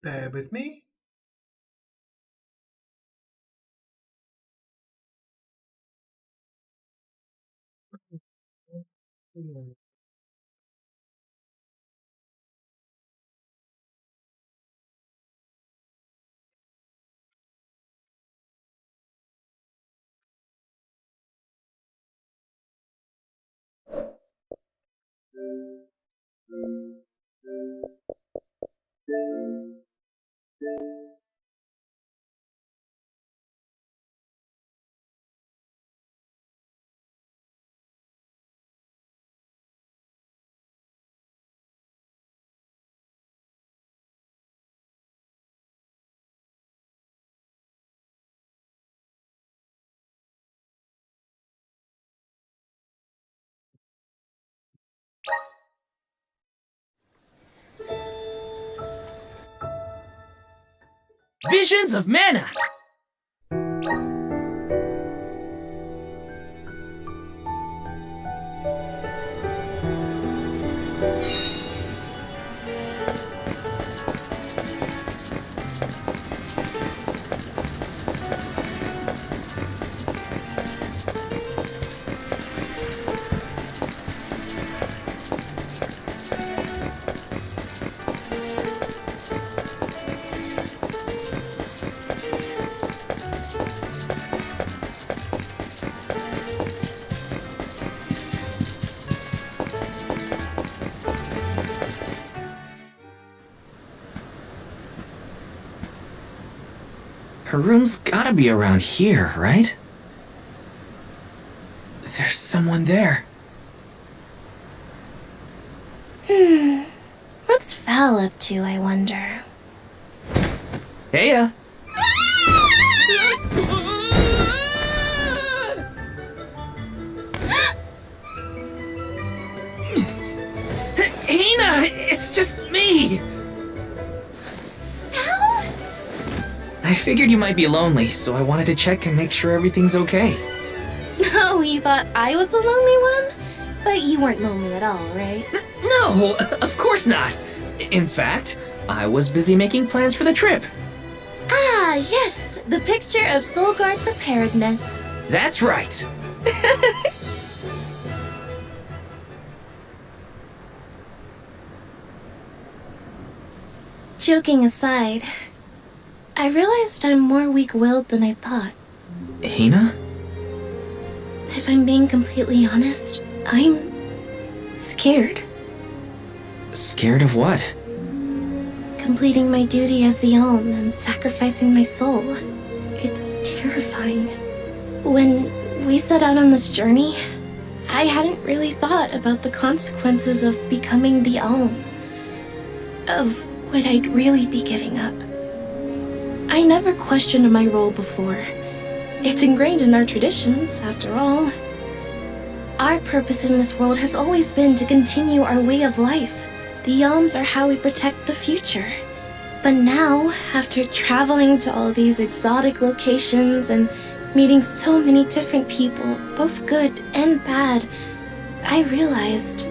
Bear with me. Visions of Mana! Her room's gotta be around here, right? There's someone there. What's Val up to, I wonder? Heya! Hina! It's just me! Val? I figured you might be lonely, so I wanted to check and make sure everything's okay. Oh, you thought I was the lonely one? But you weren't lonely at all, right? No, of course not! In fact, I was busy making plans for the trip. Ah, yes, the picture of Soulguard preparedness. That's right! Joking aside, I realized I'm more weak-willed than I thought. Hina? If I'm being completely honest, I'm scared. Scared of what? Completing my duty as the Alm and sacrificing my soul. It's terrifying. When we set out on this journey, I hadn't really thought about the consequences of becoming the Alm. Of what I'd really be giving up. I never questioned my role before. It's ingrained in our traditions, after all. Our purpose in this world has always been to continue our way of life. The Alms are how we protect the future. But now, after traveling to all these exotic locations and meeting so many different people, both good and bad, I realized...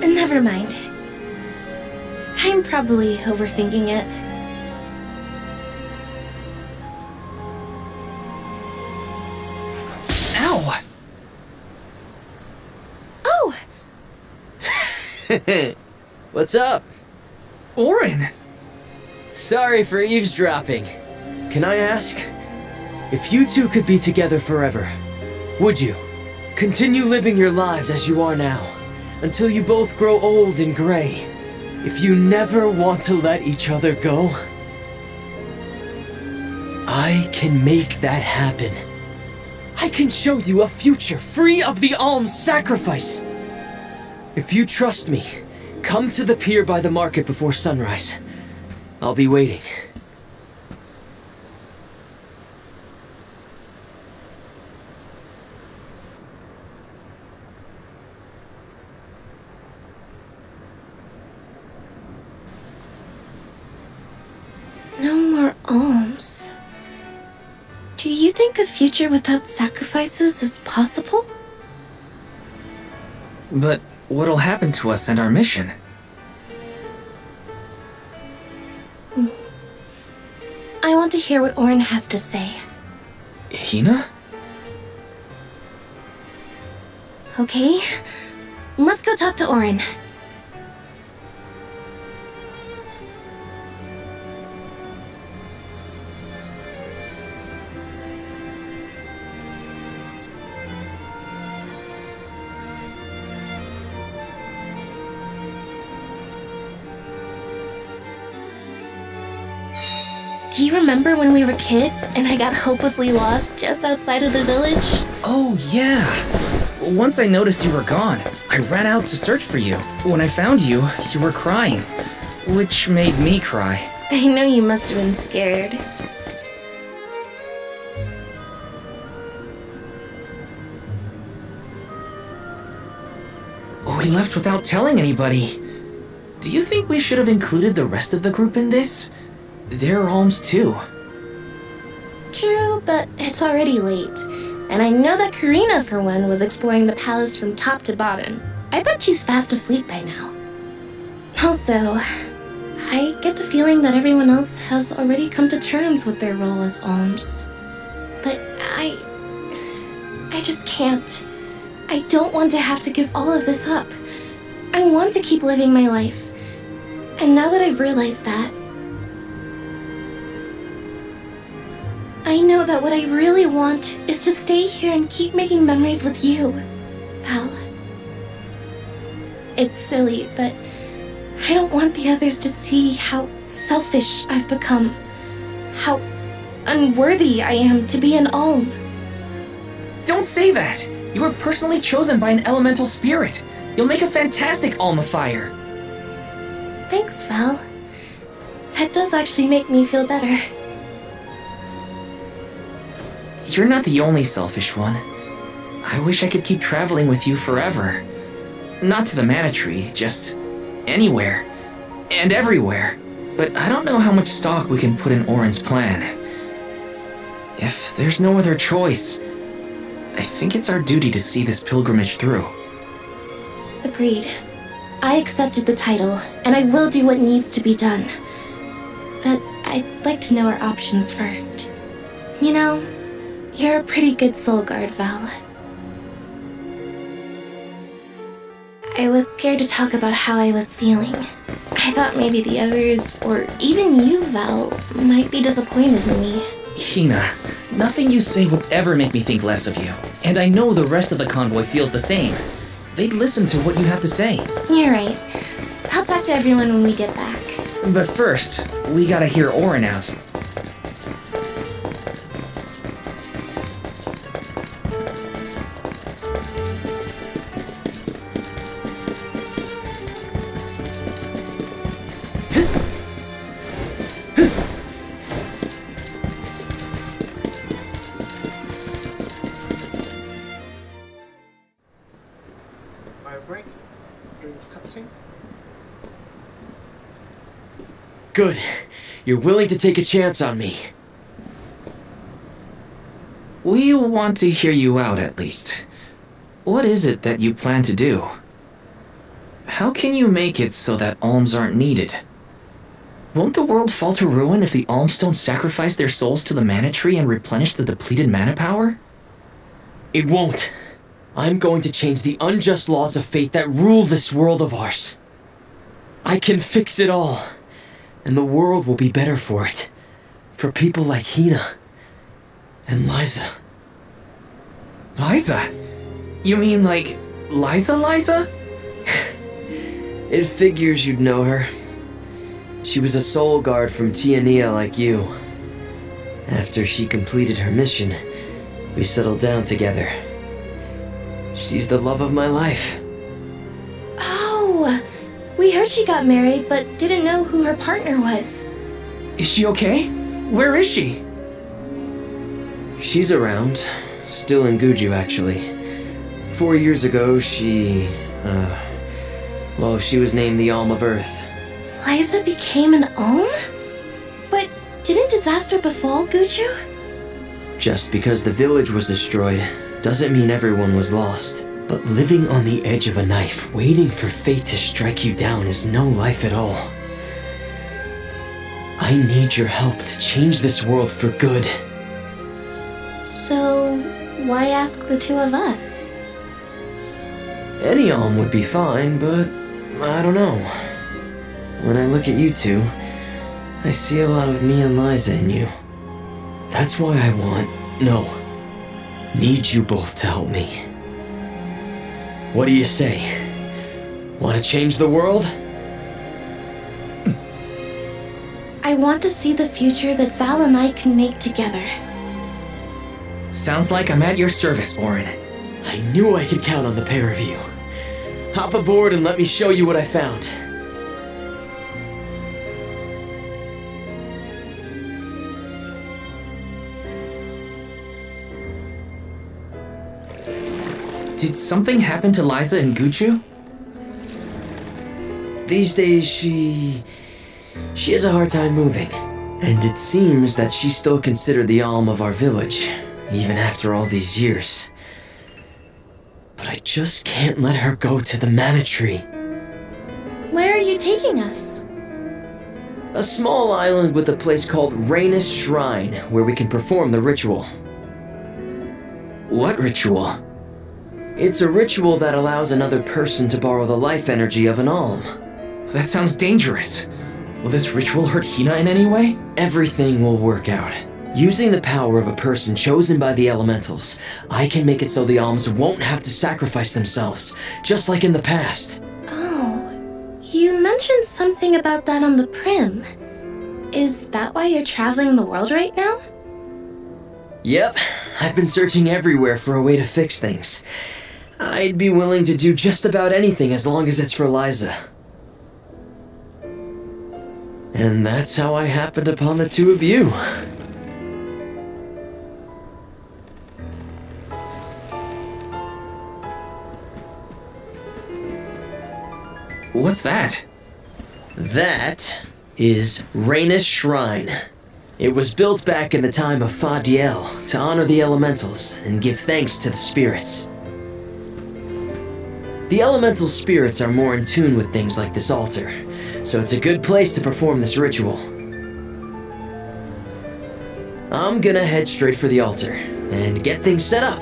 Never mind. I'm probably overthinking it. Ow! Oh! What's up? Orin! Sorry for eavesdropping. Can I ask? If you two could be together forever, would you? Continue living your lives as you are now, until you both grow old and gray. If you never want to let each other go, I can make that happen. I can show you a future free of the Alm's sacrifice. If you trust me, come to the pier by the market before sunrise. I'll be waiting. No more alms. think a future without sacrifices is possible? But what'll happen to us and our mission? I want to hear what Orin has to say. Hina? Okay, let's go talk to Orin. Do you remember when we were kids and I got hopelessly lost just outside of the village? Oh, yeah. Once I noticed you were gone, I ran out to search for you. When I found you, you were crying, which made me cry. I know you must have been scared. We left without telling anybody. Do you think we should have included the rest of the group in this? They're alms too. True, but it's already late. And I know that Karina, for one, was exploring the palace from top to bottom. I bet she's fast asleep by now. Also, I get the feeling that everyone else has already come to terms with their role as alms. But I just can't. I don't want to have to give all of this up. I want to keep living my life. And now that I've realized that, I know that what I really want is to stay here and keep making memories with you, Val. It's silly, but I don't want the others to see how selfish I've become. How unworthy I am to be an Alm. Don't say that! You were personally chosen by an elemental spirit. You'll make a fantastic Alma Fire. Thanks, Val. That does actually make me feel better. You're not the only selfish one. I wish I could keep traveling with you forever. Not to the Mana Tree, just anywhere. And everywhere. But I don't know how much stock we can put in Orin's plan. If there's no other choice, I think it's our duty to see this pilgrimage through. Agreed. I accepted the title, and I will do what needs to be done. But I'd like to know our options first. You know, you're a pretty good soul guard, Val. I was scared to talk about how I was feeling. I thought maybe the others, or even you, Val, might be disappointed in me. Hina, nothing you say would ever make me think less of you. And I know the rest of the convoy feels the same. They'd listen to what you have to say. You're right. I'll talk to everyone when we get back. But first, we gotta hear Orin out. Break during this cutscene. Good. You're willing to take a chance on me. We want to hear you out at least. What is it that you plan to do? How can you make it so that alms aren't needed? Won't the world fall to ruin if the alms don't sacrifice their souls to the Mana Tree and replenish the depleted mana power? It won't. I'm going to change the unjust laws of fate that rule this world of ours. I can fix it all, and the world will be better for it. For people like Hina and Liza. Liza? You mean like Liza? It figures you'd know her. She was a soul guard from Tiania like you. After she completed her mission, we settled down together. She's the love of my life. Oh, we heard she got married, but didn't know who her partner was. Is she okay? Where is she? She's around. Still in Guju, actually. 4 years ago, she was named the Alm of Earth. Liza became an Alm? But didn't disaster befall Guju? Just because the village was destroyed doesn't mean everyone was lost. But living on the edge of a knife, waiting for fate to strike you down is no life at all. I need your help to change this world for good. So, why ask the two of us? Any alm would be fine, but I don't know. When I look at you two, I see a lot of me and Liza in you. That's why I need you both to help me. What do you say? Want to change the world? I want to see the future that Val and I can make together. Sounds like I'm at your service, Orin. I knew I could count on the pair of you. Hop aboard and let me show you what I found. Did something happen to Liza and Guchu? These days, she has a hard time moving. And it seems that she's still considered the alm of our village, even after all these years. But I just can't let her go to the Mana Tree. Where are you taking us? A small island with a place called Rhaenys Shrine, where we can perform the ritual. What ritual? It's a ritual that allows another person to borrow the life energy of an alm. That sounds dangerous. Will this ritual hurt Hina in any way? Everything will work out. Using the power of a person chosen by the elementals, I can make it so the alms won't have to sacrifice themselves, just like in the past. Oh, you mentioned something about that on the Prim. Is that why you're traveling the world right now? Yep, I've been searching everywhere for a way to fix things. I'd be willing to do just about anything as long as it's for Liza. And that's how I happened upon the two of you. What's that? That is Rhaenys Shrine. It was built back in the time of Fadiel to honor the elementals and give thanks to the spirits. The elemental spirits are more in tune with things like this altar, so it's a good place to perform this ritual. I'm gonna head straight for the altar and get things set up.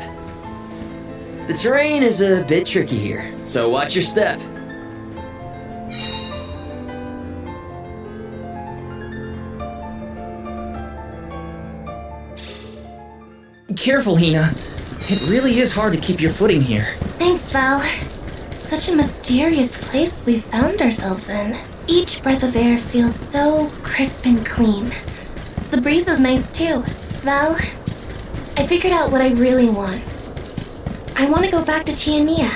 The terrain is a bit tricky here, so watch your step. Careful, Hina. It really is hard to keep your footing here. Thanks, Val. Such a mysterious place we've found ourselves in. Each breath of air feels so crisp and clean. The breeze is nice too. Val, I figured out what I really want. I want to go back to Tiania.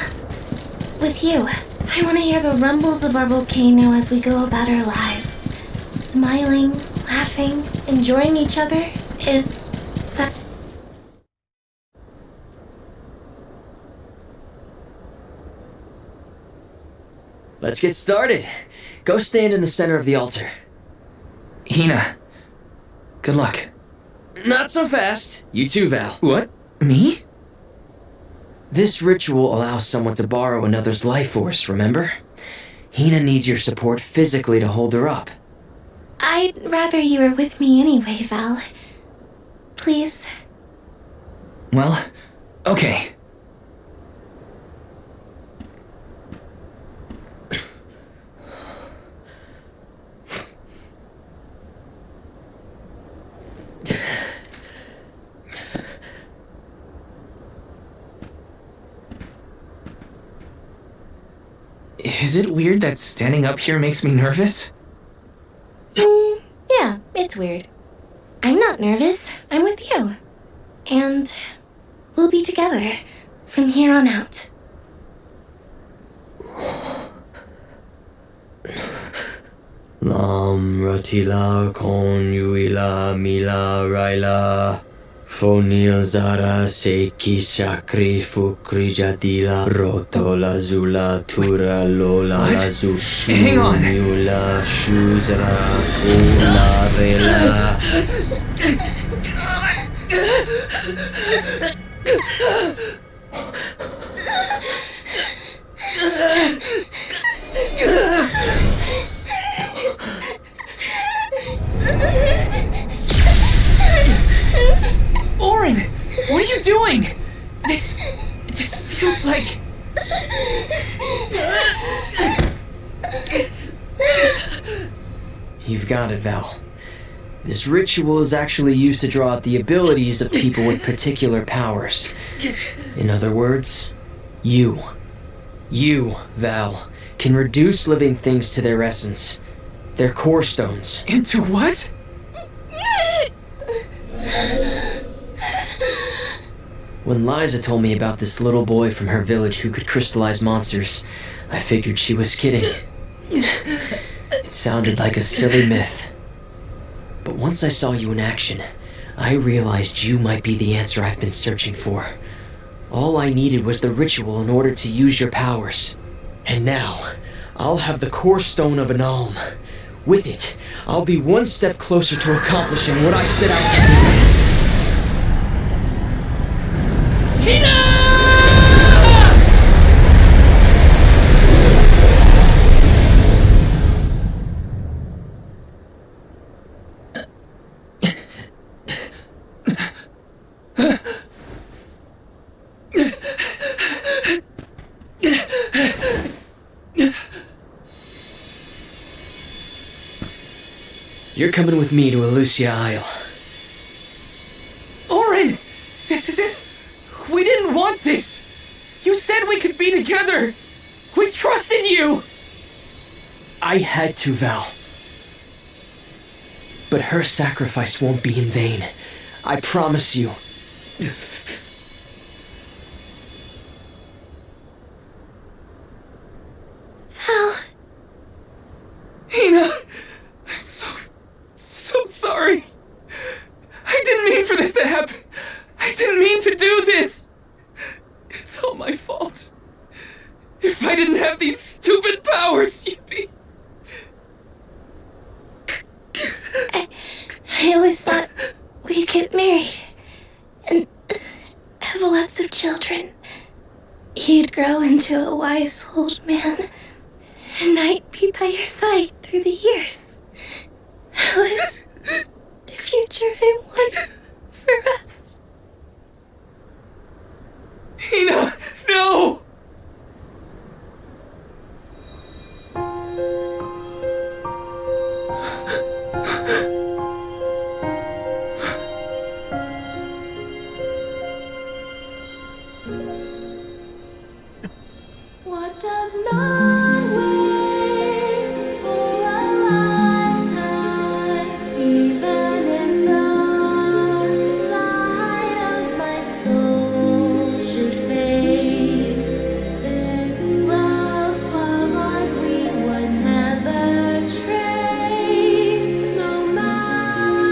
With you. I want to hear the rumbles of our volcano as we go about our lives. Smiling, laughing, enjoying each other is that. Let's get started. Go stand in the center of the altar. Hina, good luck. Not so fast. You too, Val. What? Me? This ritual allows someone to borrow another's life force, remember? Hina needs your support physically to hold her up. I'd rather you were with me anyway, Val. Please. Well, okay. Is it weird that standing up here makes me nervous? Yeah, it's weird. I'm not nervous. I'm with you. And we'll be together from here on out. Lam ratila kon yuila mila raila Fonil zara seki shakri fukri jadila rotola zula tura lola What? lazu Hang on. shula shuzra ula rela. Orin, what are you doing? This feels like... You've got it, Val. This ritual is actually used to draw out the abilities of people with particular powers. In other words, you, Val, can reduce living things to their essence, their core stones. Into what? When Liza told me about this little boy from her village who could crystallize monsters, I figured she was kidding. It sounded like a silly myth. But once I saw you in action, I realized you might be the answer I've been searching for. All I needed was the ritual in order to use your powers. And now, I'll have the core stone of an Alm. With it, I'll be one step closer to accomplishing what I set out to do. Hina! You're coming with me to Elusia Isle. Orin! This is it! We didn't want this! You said we could be together! We trusted you! I had to, Val. But her sacrifice won't be in vain. I promise you. Val. Hina! I'm so sorry. I didn't mean for this to happen. I didn't mean to do this. It's all my fault. If I didn't have these stupid powers, you'd be... I always thought we'd get married and have lots of children. You'd grow into a wise old man, and I'd be by your side through the years. That was the future I wanted for us. Hina, no! What does not wait for a lifetime, even if the light of my soul should fade? This love of ours we would never trade, no matter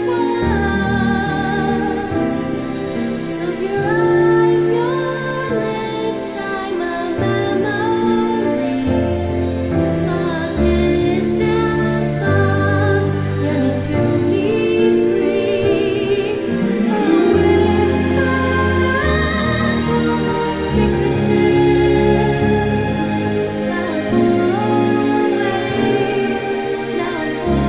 what. Close your eyes, your lips, I'm a memory, a distant thought, yearning to be free, a whisper at your fingertips, now and for always, now and for always, now and for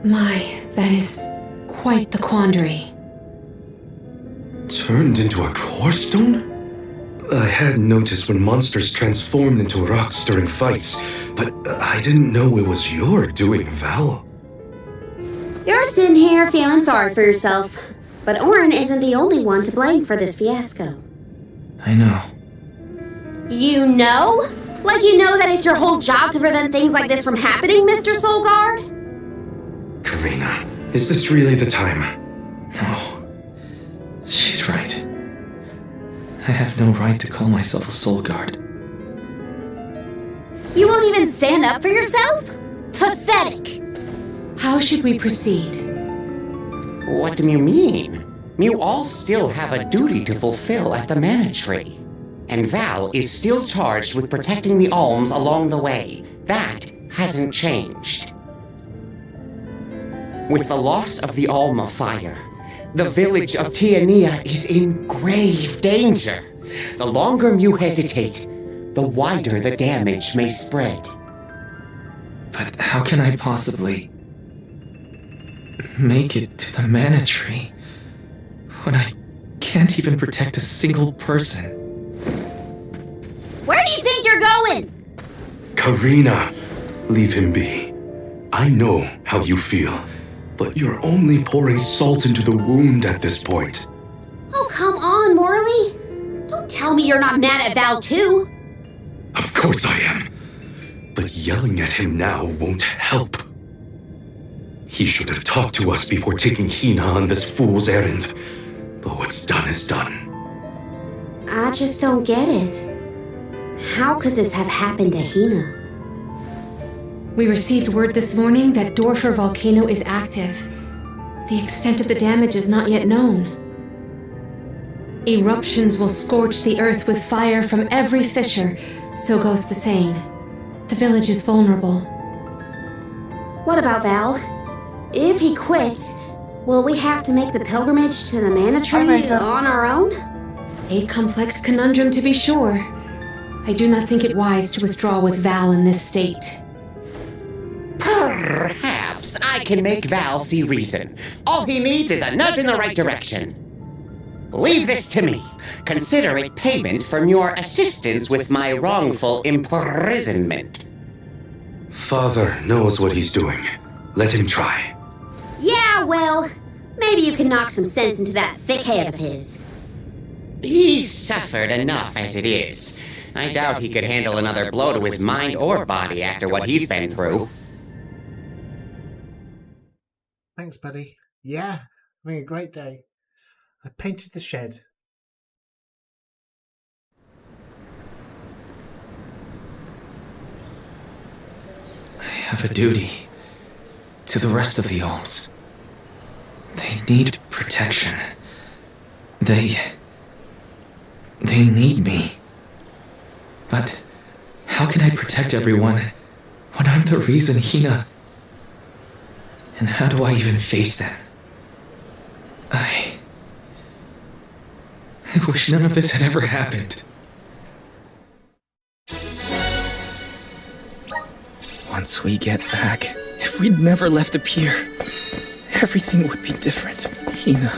My, that is quite the quandary. Turned into a core stone? I had noticed when monsters transformed into rocks during fights, but I didn't know it was your doing, Val. You're sitting here feeling sorry for yourself. But Orin isn't the only one to blame for this fiasco. I know. You know? Like you know that it's your whole job to prevent things like this from happening, Mr. Soulguard? Karina, is this really the time? No. She's right. I have no right to call myself a soul guard. You won't even stand up for yourself? Pathetic. How should we proceed? What do you mean? You all still have a duty to fulfill at the Mana Tree. And Val is still charged with protecting the Alms along the way. That hasn't changed. With the loss of the Alma fire, the village of Tiania is in grave danger. The longer you hesitate, the wider the damage may spread. But how can I possibly make it to the Mana Tree when I can't even protect a single person? Where do you think you're going? Karina, leave him be. I know how you feel, but you're only pouring salt into the wound at this point. Oh, come on, Morley. Don't tell me you're not mad at Val, too. Of course I am. But yelling at him now won't help. He should have talked to us before taking Hina on this fool's errand. But what's done is done. I just don't get it. How could this have happened to Hina? We received word this morning that Dorfer Volcano is active. The extent of the damage is not yet known. Eruptions will scorch the earth with fire from every fissure, so goes the saying. The village is vulnerable. What about Val? If he quits, will we have to make the pilgrimage to the Mana Tree on our own? A complex conundrum to be sure. I do not think it wise to withdraw with Val in this state. Perhaps I can make Val see reason. All he needs is a nudge in the right direction. Leave this to me. Consider it payment from your assistance with my wrongful imprisonment. Father knows what he's doing. Let him try. Yeah, well, maybe you can knock some sense into that thick head of his. He's suffered enough as it is. I doubt he could handle another blow to his mind or body after what he's been through. Thanks, buddy. Yeah, having a great day. I painted the shed. I have a duty to the rest of the Alms. They need protection. They need me. But how can I protect everyone when I'm the reason Hina... And how do I even face them? I wish none of this had ever happened. Once we get back, if we'd never left the pier, everything would be different, Hina.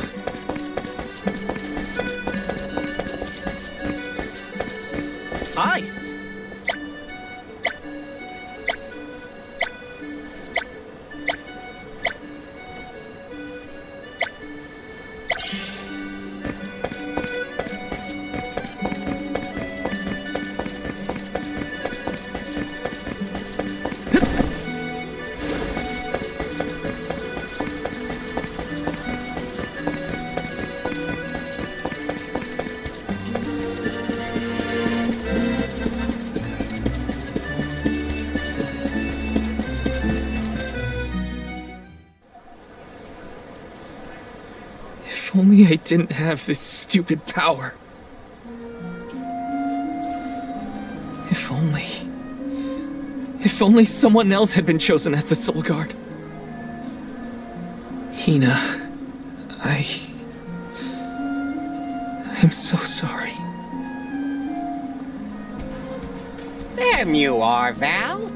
Hi! If only I didn't have this stupid power. If only someone else had been chosen as the Soul Guard. Hina, I'm so sorry. There you are, Val.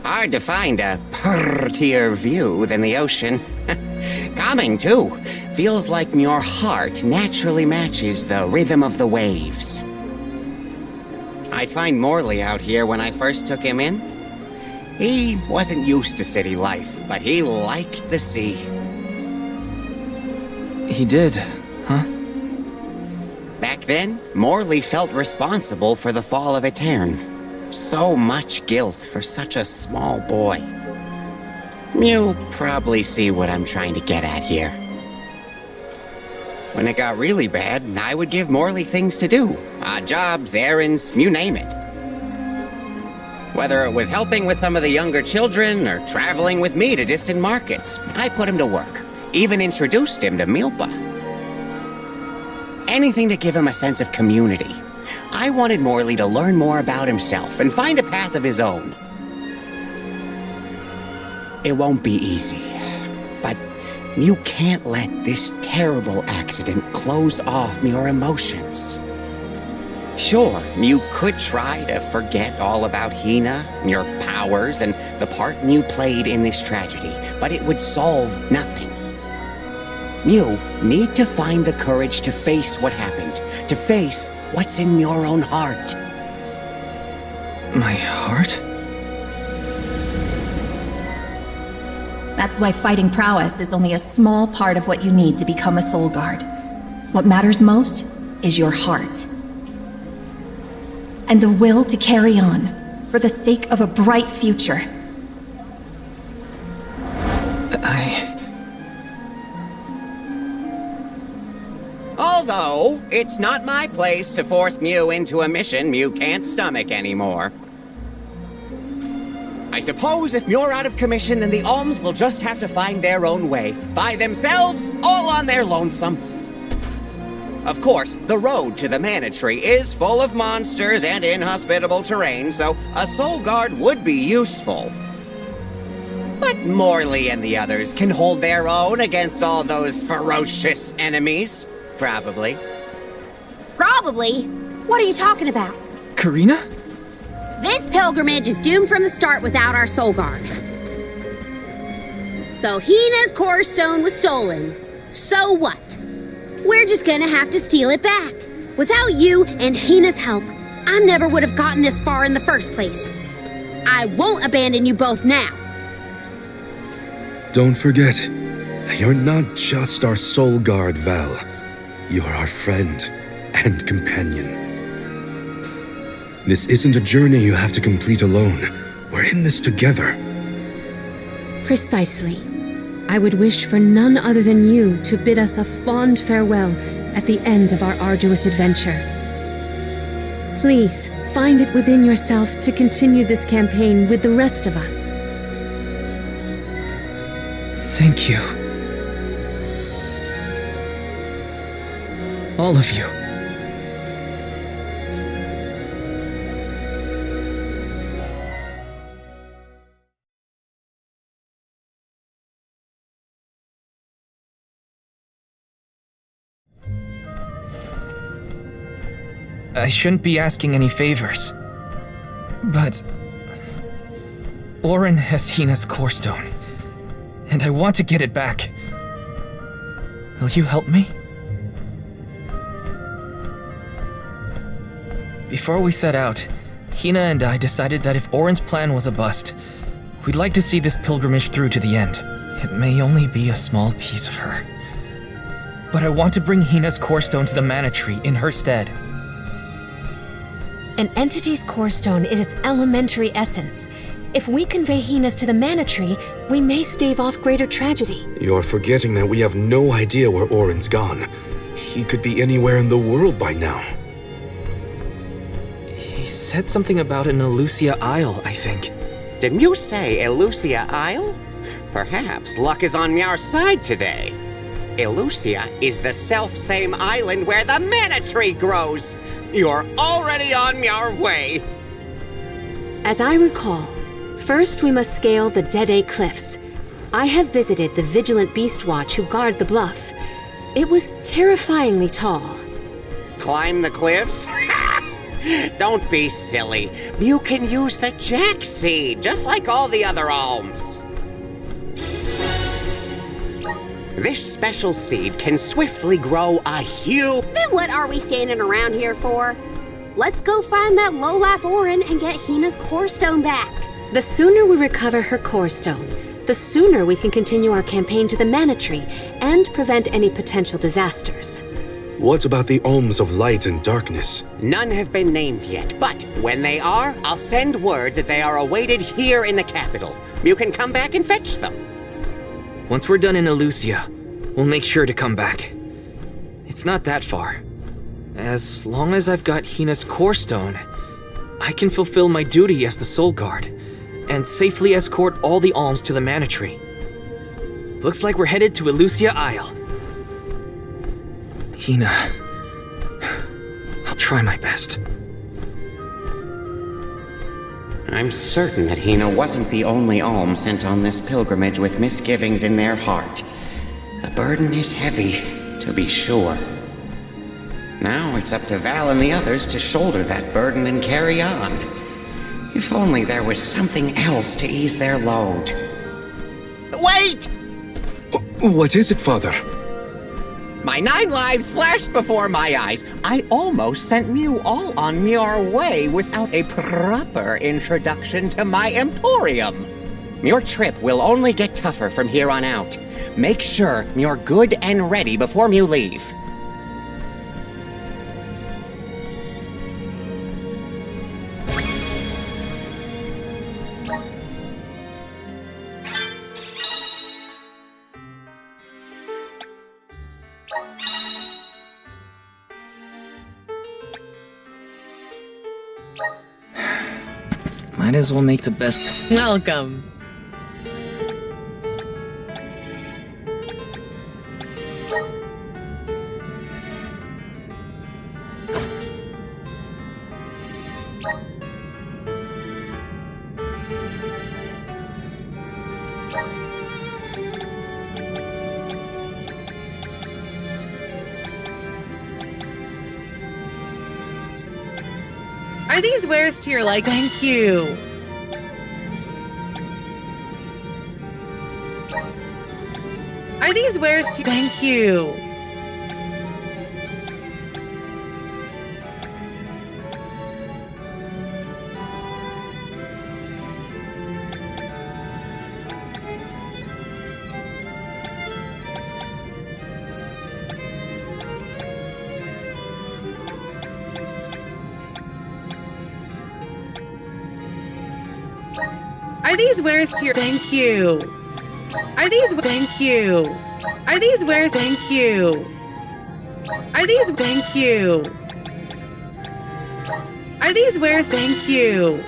Hard to find a prettier view than the ocean. Calming, too. Feels like your heart naturally matches the rhythm of the waves. I'd find Morley out here when I first took him in. He wasn't used to city life, but he liked the sea. He did, huh? Back then, Morley felt responsible for the fall of Aetern. So much guilt for such a small boy. You probably see what I'm trying to get at here. When it got really bad, I would give Morley things to do. Odd jobs, errands, you name it. Whether it was helping with some of the younger children or traveling with me to distant markets, I put him to work. Even introduced him to Milpa. Anything to give him a sense of community. I wanted Morley to learn more about himself and find a path of his own. It won't be easy, but you can't let this terrible accident close off your emotions. Sure, you could try to forget all about Hina, your powers, and the part you played in this tragedy, but it would solve nothing. You need to find the courage to face what happened, to face what's in your own heart. My heart? That's why fighting prowess is only a small part of what you need to become a soul guard. What matters most is your heart. And the will to carry on, for the sake of a bright future. Although, it's not my place to force Mew into a mission Mew can't stomach anymore. I suppose if Muir out of commission, then the Alms will just have to find their own way. By themselves, all on their lonesome. Of course, the road to the Mana Tree is full of monsters and inhospitable terrain, so a soul guard would be useful. But Morley and the others can hold their own against all those ferocious enemies. Probably. Probably? What are you talking about? Karina? This pilgrimage is doomed from the start without our soul guard. So Hina's core stone was stolen. So what? We're just gonna have to steal it back. Without you and Hina's help, I never would have gotten this far in the first place. I won't abandon you both now. Don't forget, you're not just our soul guard, Val. You're our friend and companion. This isn't a journey you have to complete alone. We're in this together. Precisely. I would wish for none other than you to bid us a fond farewell at the end of our arduous adventure. Please, find it within yourself to continue this campaign with the rest of us. Thank you. All of you. I shouldn't be asking any favors, but Orin has Hina's core stone, and I want to get it back. Will you help me? Before we set out, Hina and I decided that if Orin's plan was a bust, we'd like to see this pilgrimage through to the end. It may only be a small piece of her, but I want to bring Hina's core stone to the Mana Tree in her stead. An entity's core stone is its elementary essence. If we convey Hina's to the Mana Tree, we may stave off greater tragedy. You're forgetting that we have no idea where Orin's gone. He could be anywhere in the world by now. He said something about an Elusia Isle, I think. Did Mew say Elusia Isle? Perhaps luck is on our side today. Elusia is the self-same island where the Mana Tree grows. You're already on your way. As I recall, first we must scale the Dede Cliffs. I have visited the Vigilant Beast Watch who guard the bluff. It was terrifyingly tall. Climb the cliffs? Don't be silly. You can use the Jack Seed, just like all the other alms. This special seed can swiftly grow a huge... Then what are we standing around here for? Let's go find that lowlife Orin and get Hina's core stone back. The sooner we recover her core stone, the sooner we can continue our campaign to the Mana Tree and prevent any potential disasters. What about the alms of light and darkness? None have been named yet, but when they are, I'll send word that they are awaited here in the capital. You can come back and fetch them. Once we're done in Elusia, we'll make sure to come back. It's not that far. As long as I've got Hina's core stone, I can fulfill my duty as the Soul Guard and safely escort all the alms to the Mana Tree. Looks like we're headed to Elusia Isle. Hina, I'll try my best. I'm certain that Hina wasn't the only alm sent on this pilgrimage with misgivings in their heart. The burden is heavy, to be sure. Now it's up to Val and the others to shoulder that burden and carry on. If only there was something else to ease their load. Wait! What is it, Father? My 9 lives flashed before my eyes. I almost sent you all on your way without a proper introduction to my emporium. Your trip will only get tougher from here on out. Make sure you're good and ready before you leave. Might as well make the best. Welcome. Are these wares to your liking? Thank you. Are these wares to? Thank you. Are these wares to your? Thank you. Are these? Thank you. Are these wares? Thank you. Are these? Thank you. Are these wares? Thank you.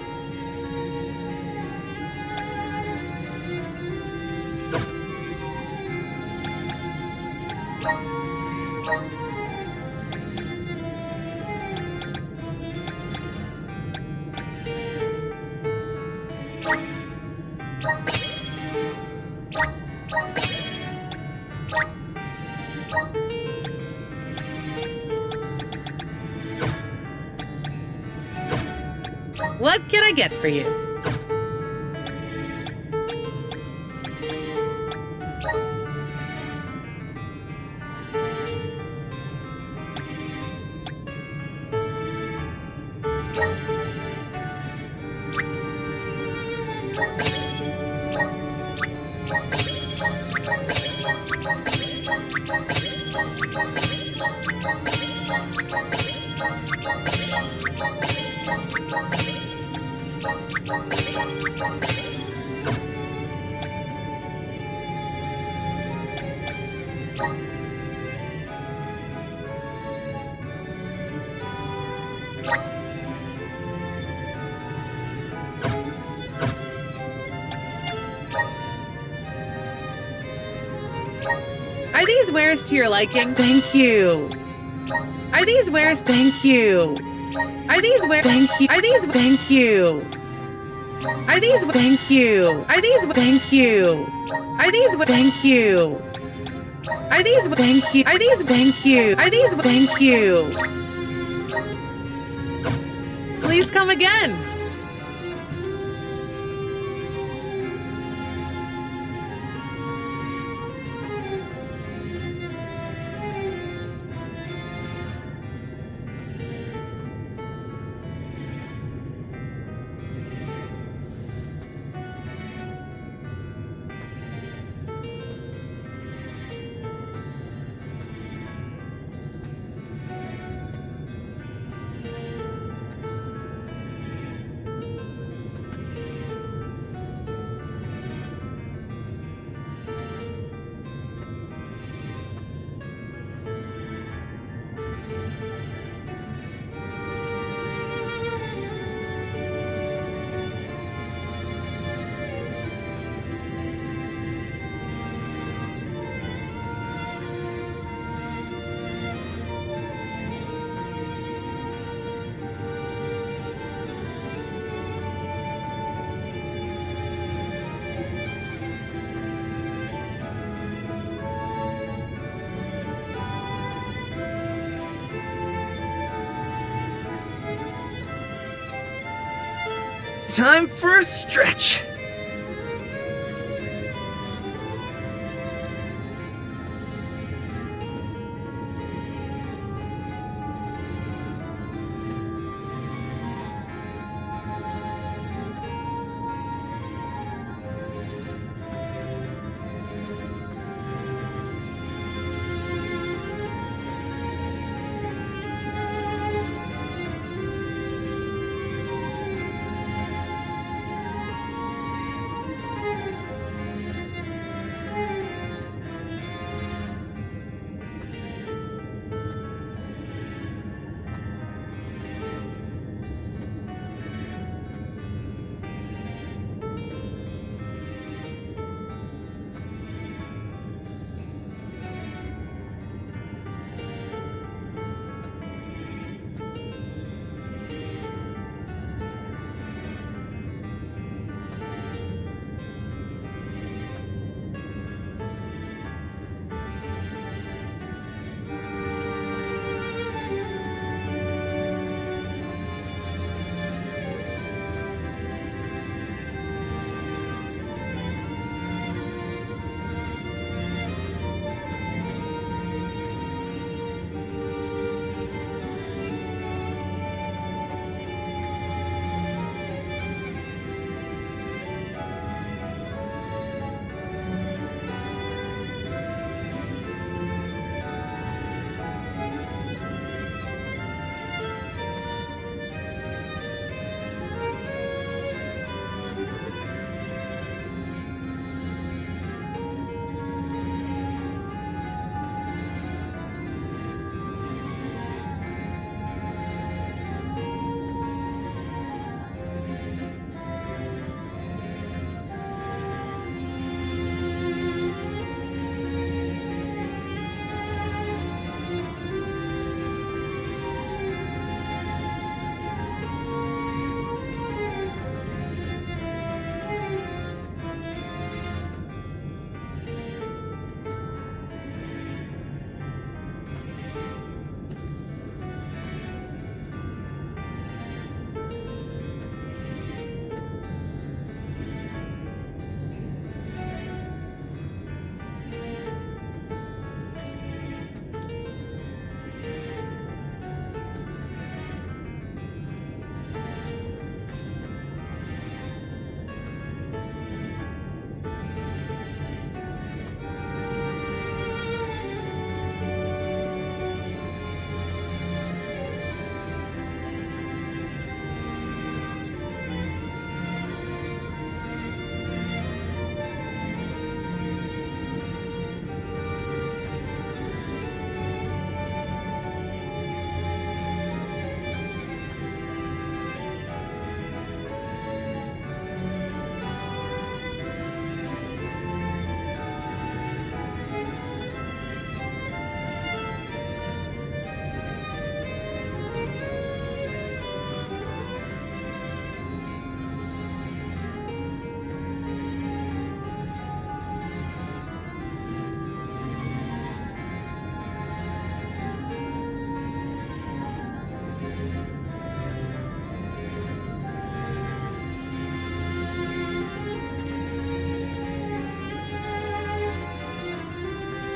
What can I get for you? Are these wares to your liking? Thank you. Are these wares? Thank you. Are these wares? Thank you. Are these? Thank you. Are these? Thank you. Are these? Thank you. Are these? Thank you. Are these? Thank you. Are these? Thank you. Are these? Thank you. Please come again. Time for a stretch.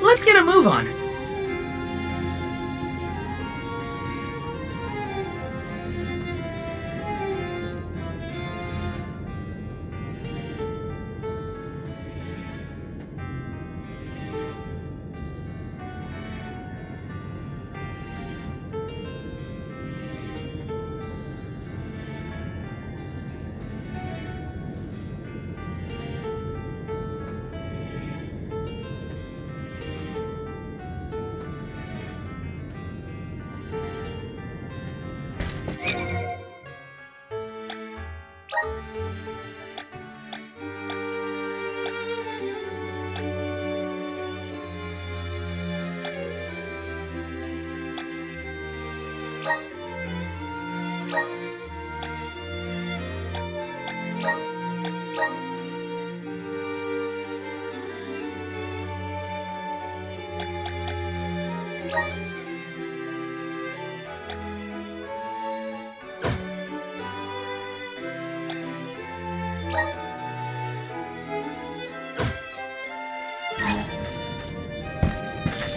Let's get a move on.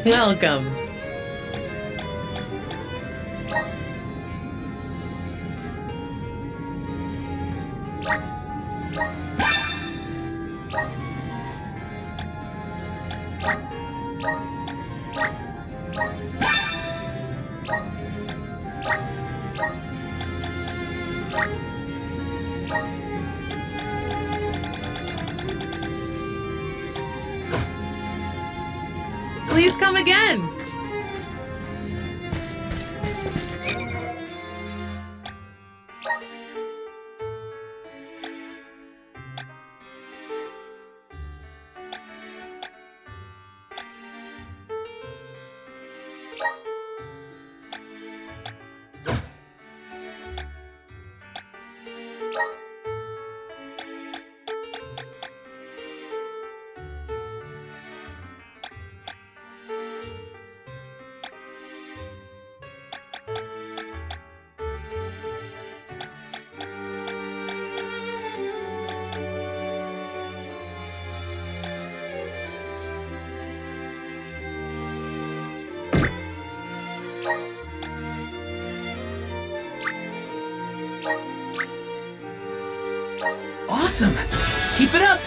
Welcome. Please come again. Awesome! Keep it up!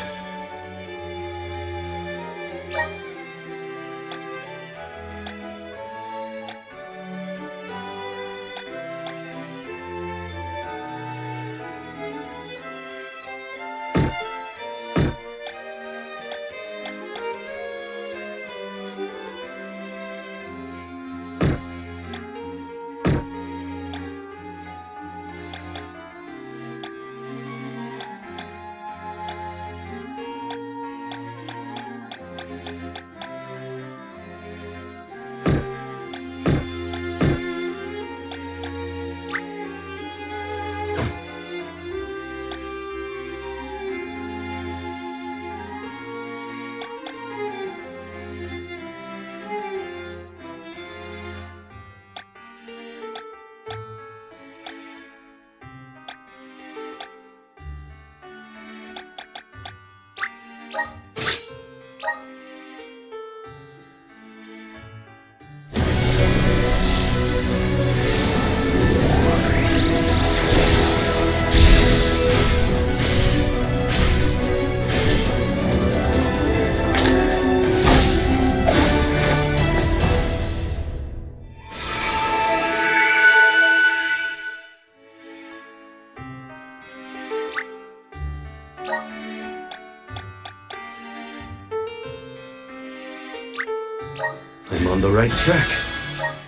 I'm on the right track.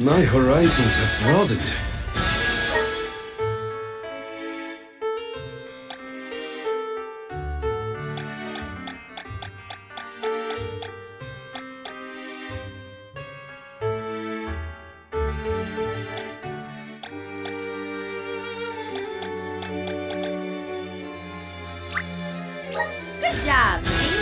My horizons have broadened. Good job, Link.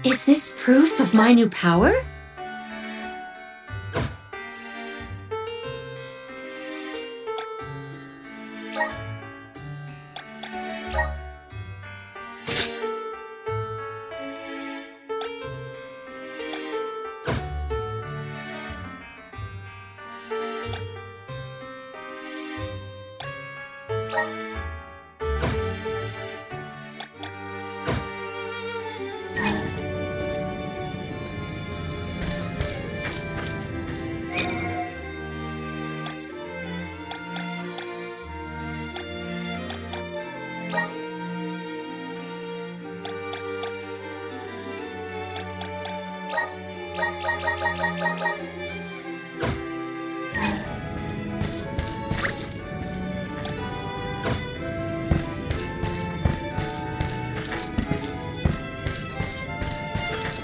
Is this proof of my new power?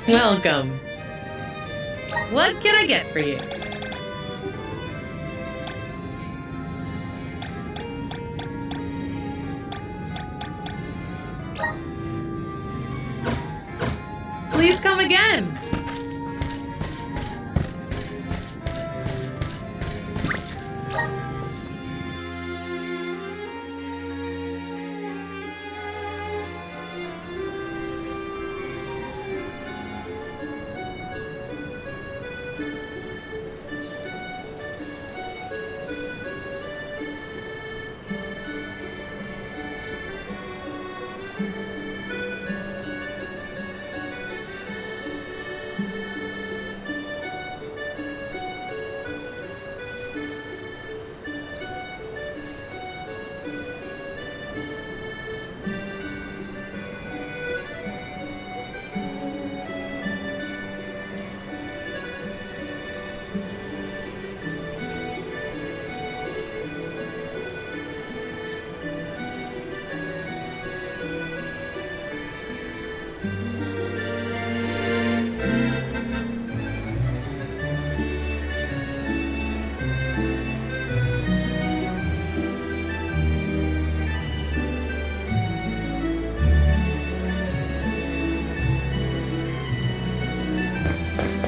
Welcome. What can I get for you? Please come again.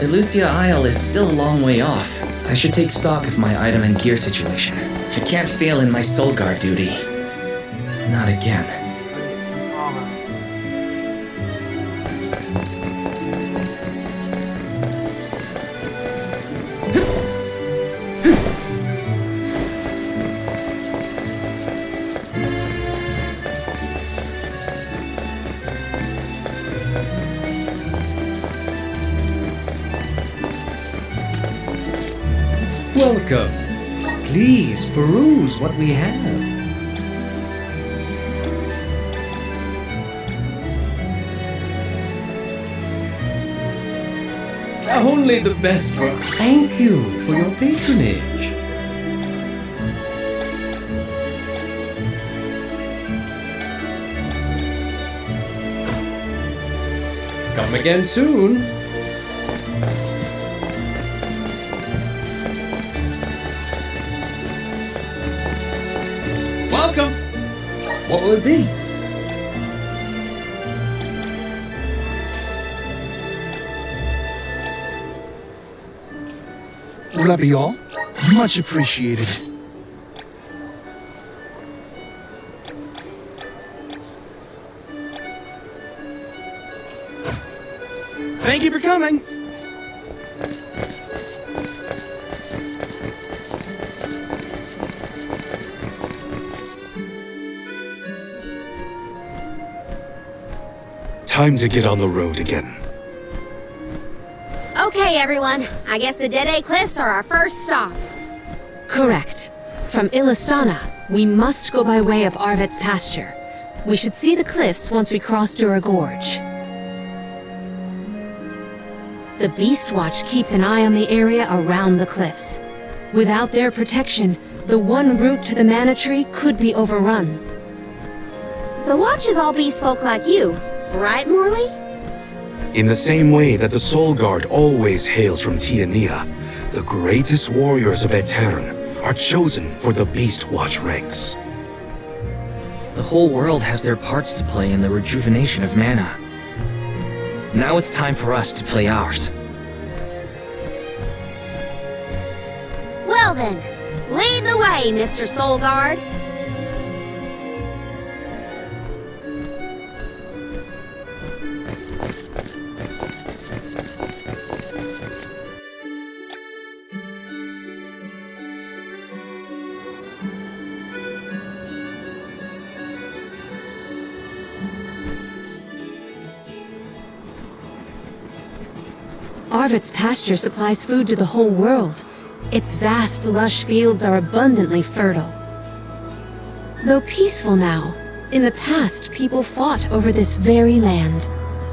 Elusia Isle is still a long way off. I should take stock of my item and gear situation. I can't fail in my Soul Guard duty. Not again. I need some armor. Welcome. Please peruse what we have. Only the best for. Thank you for your patronage. Come again soon. Welcome. What will it be? Will that be all? Much appreciated. Thank you for coming. Time to get on the road again. Okay, everyone. I guess the Dead Cliffs are our first stop. Correct. From Illistana, we must go by way of Arvet's pasture. We should see the cliffs once we cross Dura Gorge. The Beast Watch keeps an eye on the area around the cliffs. Without their protection, the one route to the Mana Tree could be overrun. The Watch is all beast folk like you, right, Morley? In the same way that the Soul Guard always hails from Tiania, the greatest warriors of Aetern are chosen for the Beast Watch ranks. The whole world has their parts to play in the rejuvenation of mana. Now it's time for us to play ours. Well then, lead the way, Mr. Soul Guard. Arvet's pasture supplies food to the whole world. Its vast, lush fields are abundantly fertile. Though peaceful now, in the past people fought over this very land.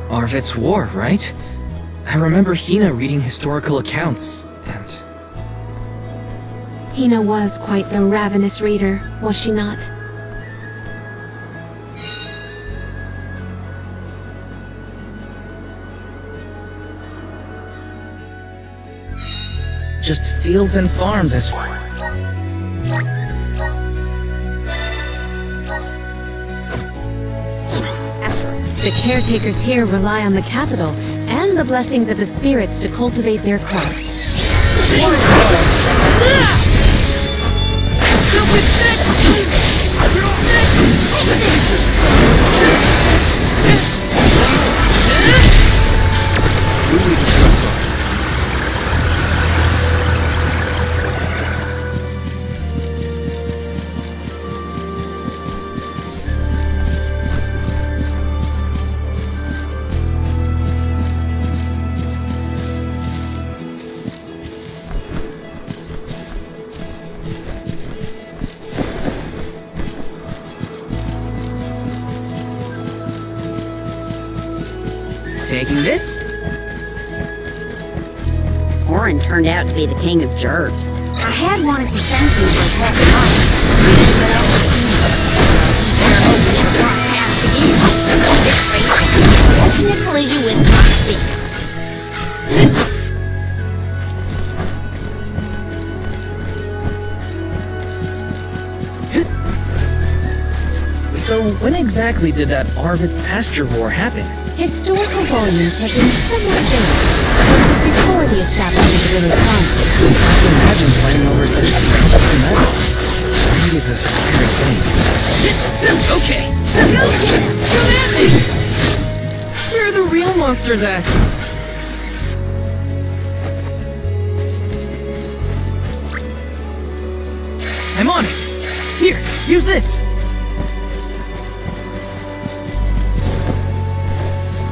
Arvet's war, right? I remember Hina reading historical accounts, and Hina was quite the ravenous reader, was she not? just fields and farms as far. The caretakers here rely on the capital and the blessings of the spirits to cultivate their crops. Taking this? Orin turned out to be the king of jerks. I had wanted to thank you for helping out. But ultimate collision with my beast. So when exactly did that Arvid's pasture war happen? Historical volumes have been somewhat vague, but it was before the establishment of the Renaissance. I can imagine fighting over such precious metal. It is a scary thing. Okay! Go, Shanna! Come at me! Where are the real monsters at? I'm on it! Here, use this!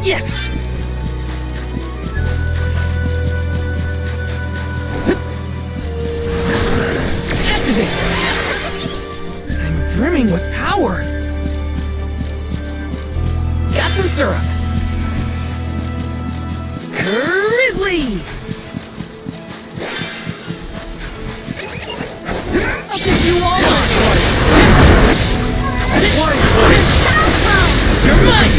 Yes! Activate! I'm brimming with power! Got some syrup! Grizzly! I'll take you all on! You're mine!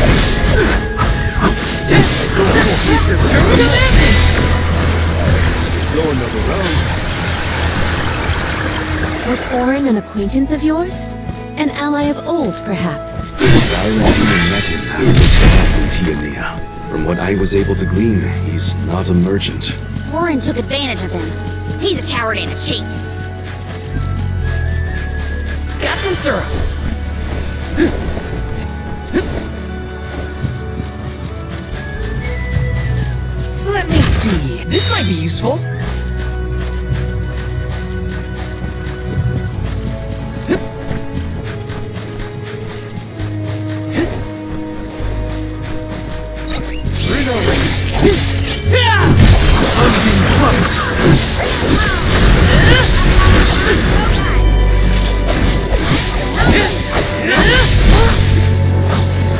Go another round. Was Orin an acquaintance of yours? An ally of old, perhaps? I only met him after the from Tiania. From what I was able to glean, he's not a merchant. Orin took advantage of him. He's a coward and a cheat. Got some syrup! Let me see. This might be useful.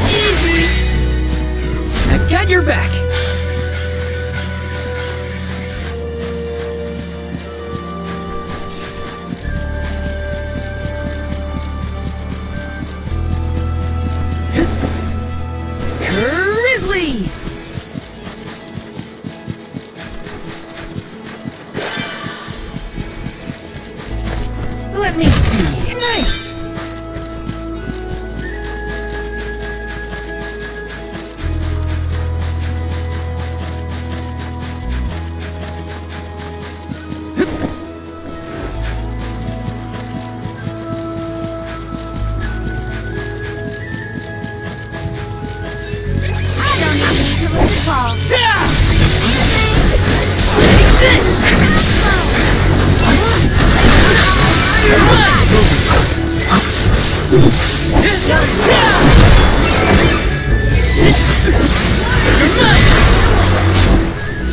Easy. I've got your back. Grizzly! Let me see. Nice! I don't even need to look at Paul. Take this!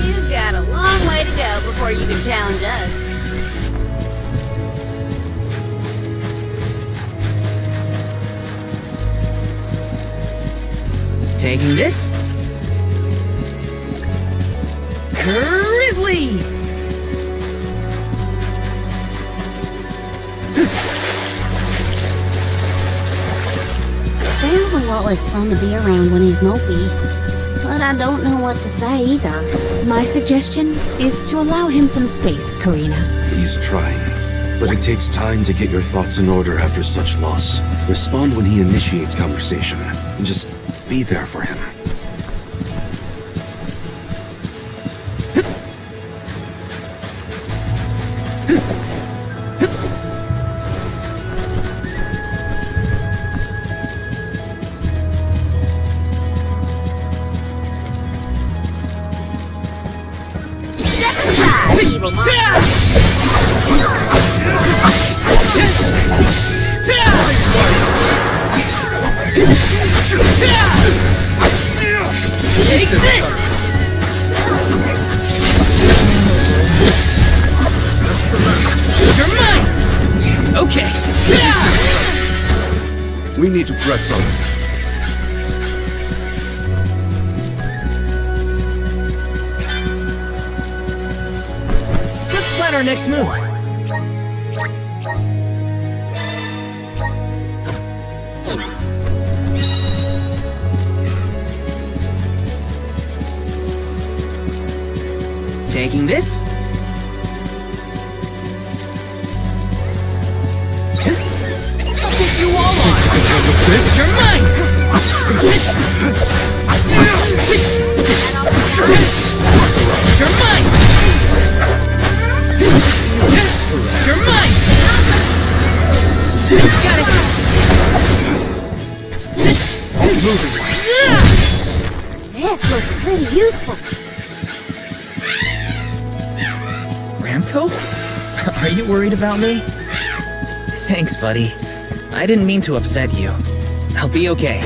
You've got a long way to go before you can challenge us. Taking this? Grizzly! Bale's a lot less fun to be around when he's mopey. But I don't know what to say either. My suggestion is to allow him some space, Karina. He's trying. But it takes time to get your thoughts in order after such loss. Respond when he initiates conversation. And just be there for him. Take this! You're mine! Okay. We need to press on. Let's plan our next move. Taking this. I'll take you all on. You're mine. You're mine. You're mine. Got it. This looks pretty useful. Ramco? Are you worried about me? Thanks, buddy. I didn't mean to upset you. I'll be okay.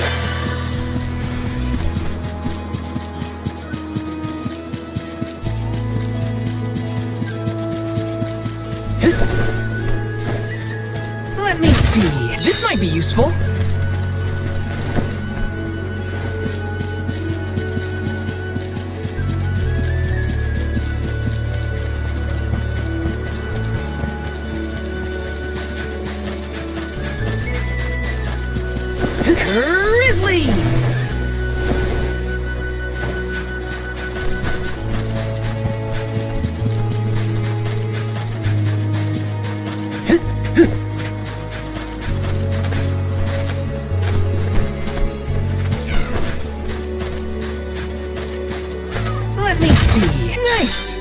Let me see. This might be useful. Grizzly! Let me see. Nice!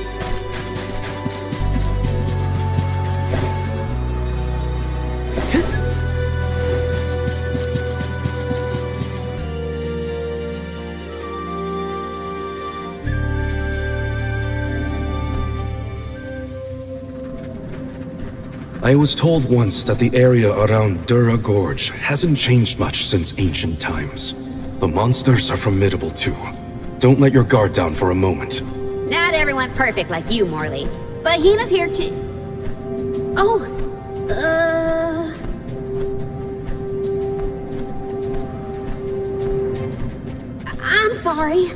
I was told once that the area around Dura Gorge hasn't changed much since ancient times. The monsters are formidable too. Don't let your guard down for a moment. Not everyone's perfect like you, Morley. But Hina's here too. Oh, I'm sorry.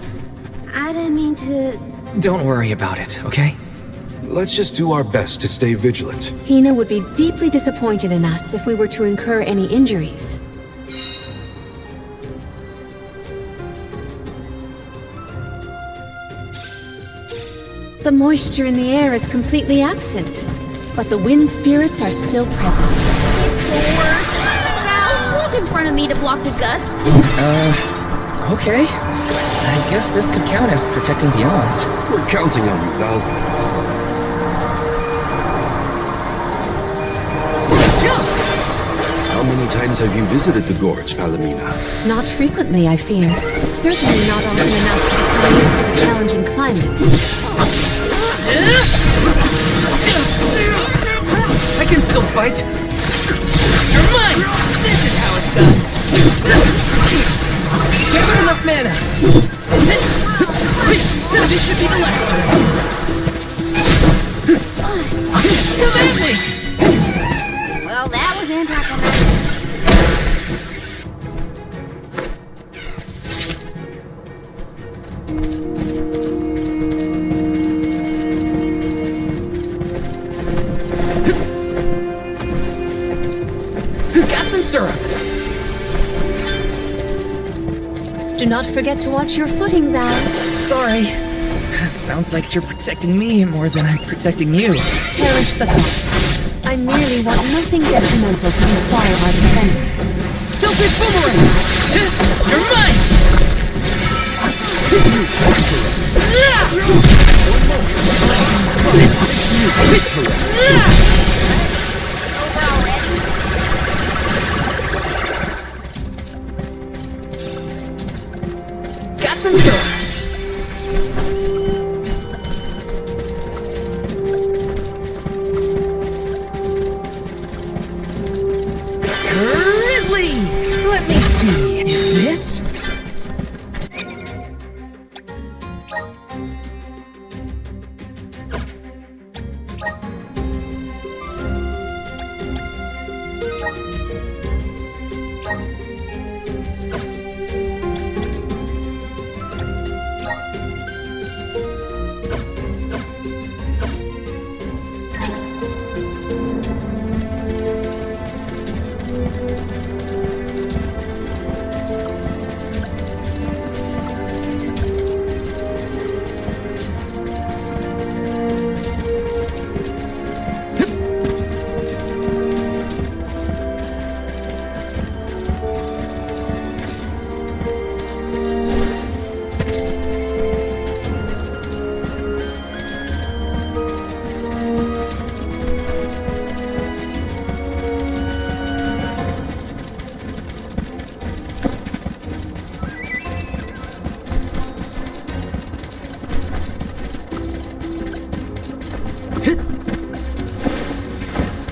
I didn't mean to... Don't worry about it, okay? Let's just do our best to stay vigilant. Hina would be deeply disappointed in us if we were to incur any injuries. The moisture in the air is completely absent, but the wind spirits are still present. Worse. Now, walk in front of me to block the gusts. Okay. I guess this could count as protecting the elms. We're counting on you, Val. How many times have you visited the gorge, Palomina? Not frequently, I fear. Certainly not often enough to become used to the challenging climate. I can still fight. You're mine! This is how it's done. Gather enough mana. Now this should be the last of it. Come at me! Well, that was anticlimactic. syrup! Do not forget to watch your footing, Val. Sorry. Sounds like you're protecting me more than I'm protecting you. Perish the thought. I merely want nothing detrimental to befall our defender. Selfish boomerang! You're mine! Got some syrup. Grizzly! Let me see. Is this?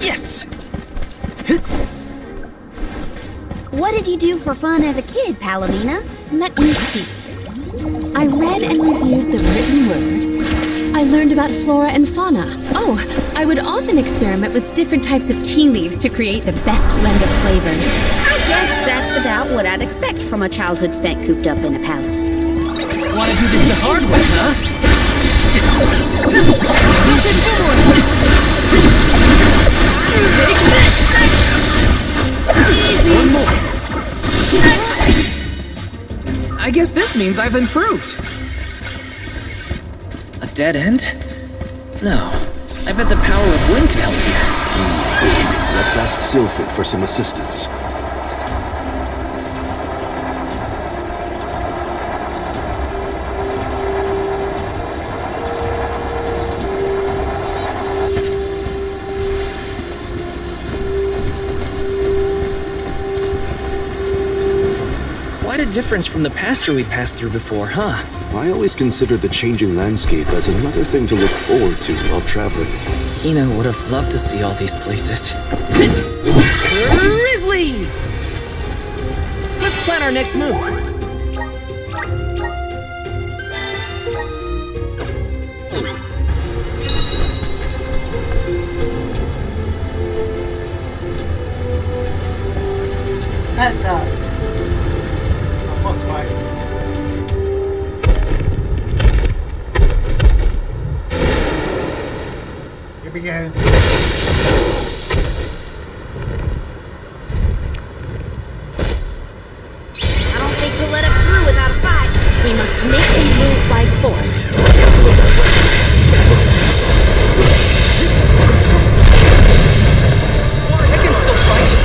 Yes! What did you do for fun as a kid, Palomina? Let me see. I read and reviewed the written word. I learned about flora and fauna. Oh, I would often experiment with different types of tea leaves to create the best blend of flavors. I guess that's about what I'd expect from a childhood spent cooped up in a palace. Wanna do this the hard way, huh? Easy. One more. I guess this means I've improved. A dead end? No. I bet the power of wind could help here. Let's ask Sylphid for some assistance. Quite a difference from the pasture we passed through before, huh? I always considered the changing landscape as another thing to look forward to while traveling. Hina would have loved to see all these places. Grizzly! Let's plan our next move. Here we go. I don't think he'll let us through without a fight. We must make them move by force. I can still fight.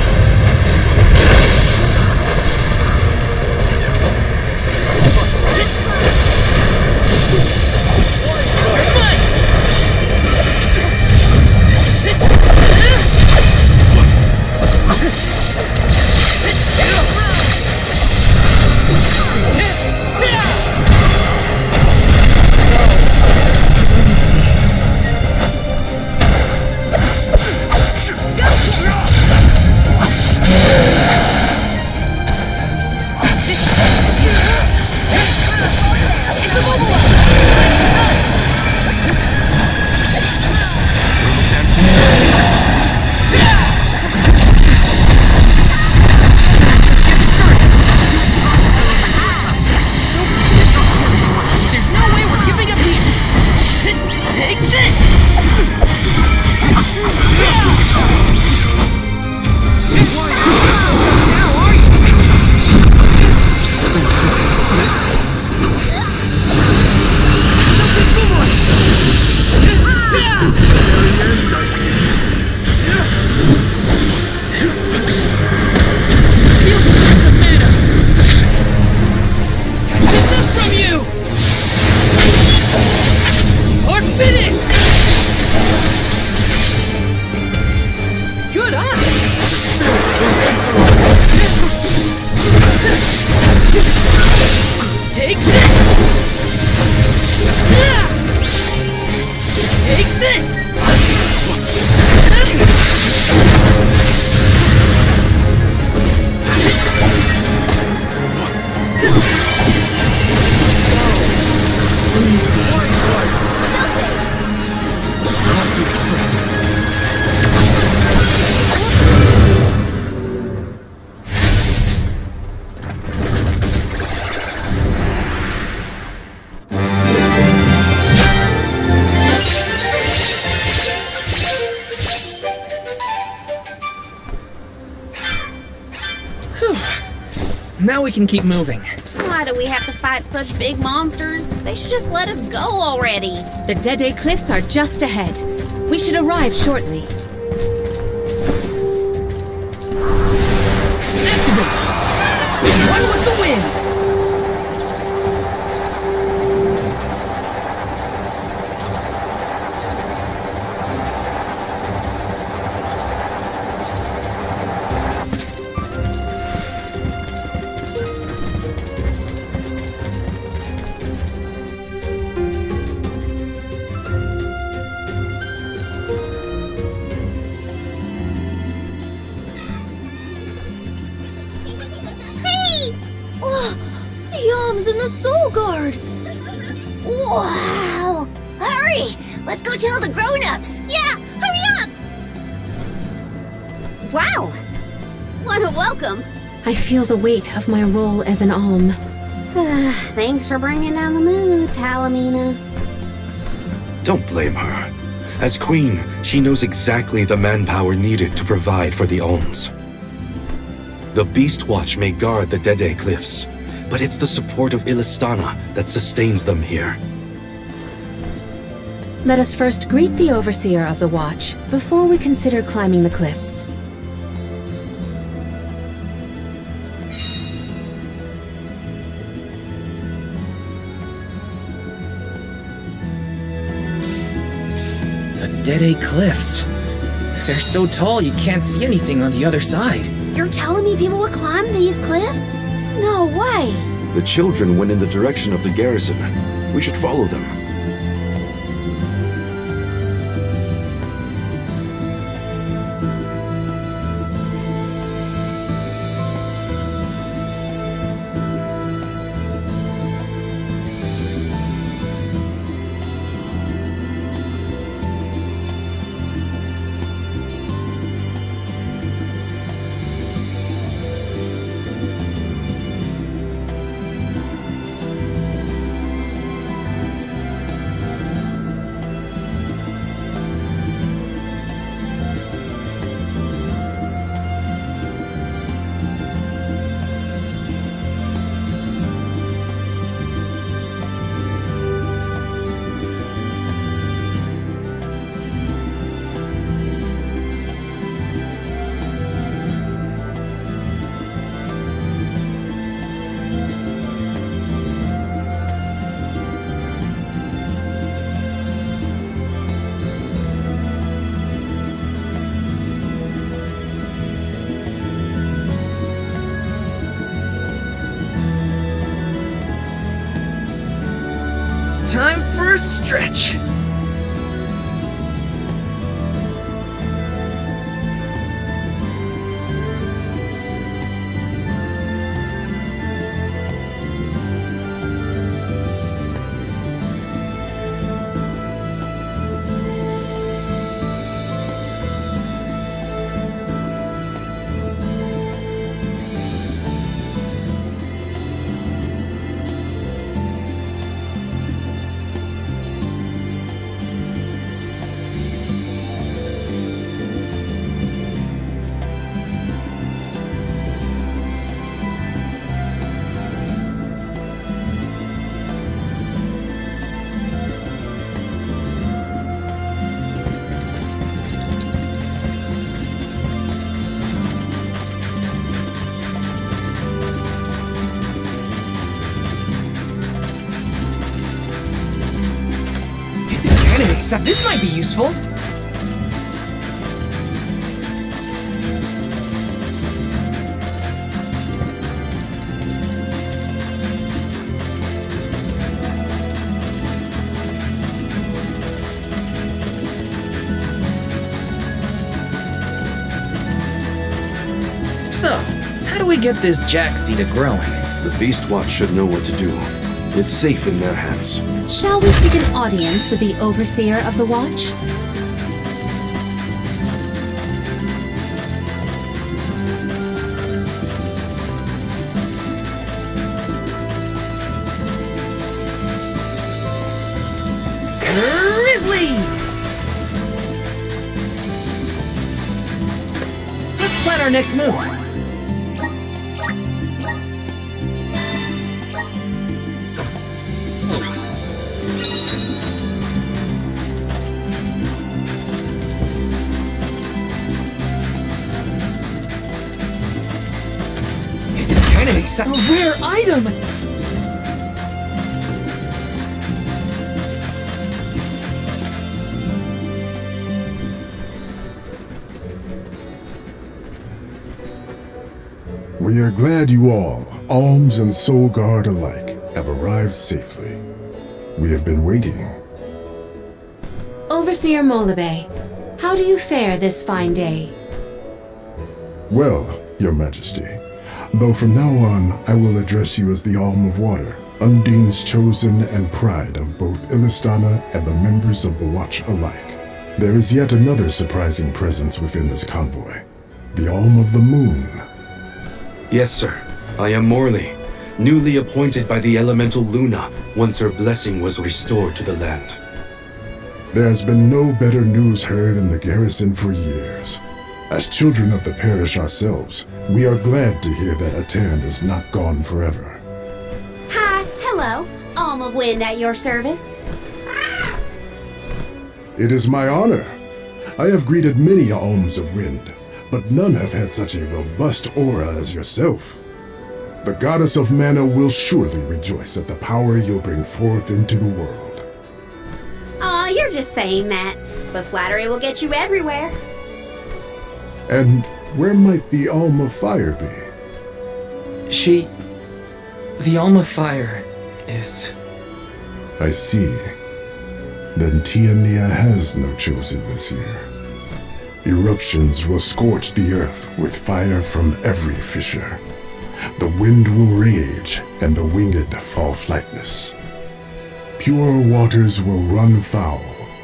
now we can keep moving. Why do we have to fight such big monsters? They should just let us go already. The Dede Cliffs are just ahead. We should arrive shortly. Activate! Run with the wind! Yom's in the Soul Guard! Wow! Hurry! Let's go tell the grown-ups! Yeah, hurry up! Wow! What a welcome! I feel the weight of my role as an Alm. Thanks for bringing down the mood, Palomina. Don't blame her. As queen, she knows exactly the manpower needed to provide for the Alms. The Beast Watch may guard the Dede Cliffs, but it's the support of Illistana that sustains them here. Let us first greet the Overseer of the Watch before we consider climbing the cliffs. The Dede Cliffs. They're so tall you can't see anything on the other side. You're telling me people would climb these cliffs? No way! The children went in the direction of the garrison. We should follow them. Time for a stretch. Except this might be useful. So, how do we get this jack seed growing? The Beast Watch should know what to do. It's safe in their hands. Shall we seek an audience with the Overseer of the Watch? Grizzly! Let's plan our next move. A rare item! We are glad you all, Alms and Soul Guard alike, have arrived safely. We have been waiting. Overseer Molabe, how do you fare this fine day? Well, Your Majesty, though from now on I will address you as the Alm of Water, Undine's chosen and pride of both Illistana and the members of the Watch alike. There is yet another surprising presence within this convoy, the Alm of the Moon. Yes, sir. I am Morley, newly appointed by the elemental Luna once her blessing was restored to the land. There has been no better news heard in the garrison for years. As children of the parish ourselves, we are glad to hear that Aetern is not gone forever. Hi, hello. Alm of Wind at your service. It is my honor. I have greeted many Alms of Wind, but none have had such a robust aura as yourself. The goddess of mana will surely rejoice at the power you'll bring forth into the world. Aw, you're just saying that. But flattery will get you everywhere. And where might the Alm of Fire be? The Alm of Fire is... I see. Then Tiania has no chosen this year. Eruptions will scorch the earth with fire from every fissure. The wind will rage, and the winged fall flightless. Pure waters will run foul,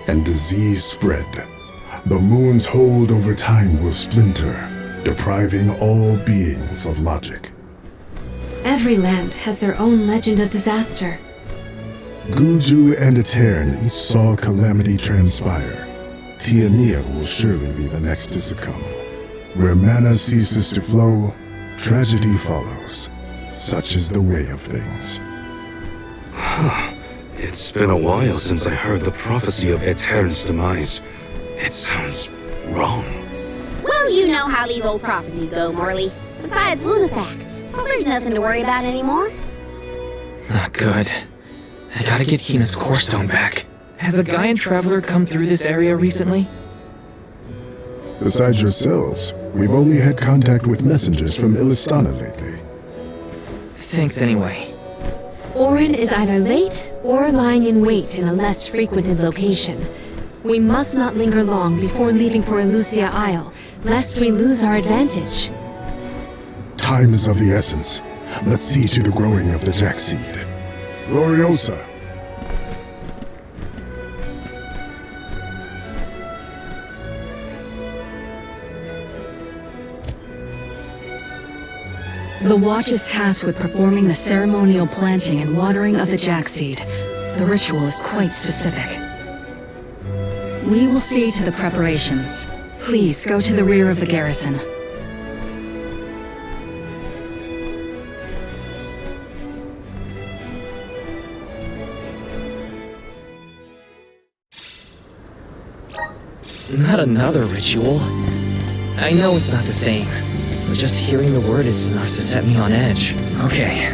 and disease spread. The moon's hold over time will splinter, depriving all beings of logic. Every land has their own legend of disaster. Guju and Aetern each saw calamity transpire. Tiania will surely be the next to succumb. Where mana ceases to flow, tragedy follows. Such is the way of things. It's been a while since I heard the prophecy of Aetern's demise. It sounds wrong. Well, you know how these old prophecies go, Morley. Besides, Luna's back, so there's nothing to worry about anymore. Not good. I gotta get Hina's core stone back. Has a Gaian traveler come through this area recently? Besides yourselves, we've only had contact with messengers from Illistana lately. Thanks anyway. Orin is either late or lying in wait in a less frequented location. We must not linger long before leaving for Elusia Isle, lest we lose our advantage. Time is of the essence. Let's see to the growing of the Jack seed. Gloriosa! The Watch is tasked with performing the ceremonial planting and watering of the Jack seed. The ritual is quite specific. We will see to the preparations. Please go to the rear of the garrison. Not another ritual. I know it's not the same, but just hearing the word is enough to set me on edge. Okay,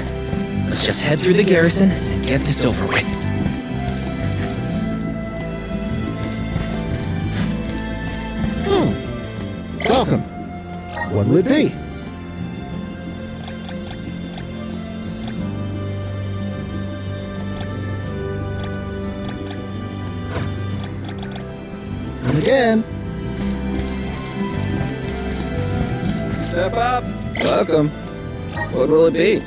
let's just head through the garrison and get this over with. Welcome. What will it be? Come again. Step up. Welcome. What will it be?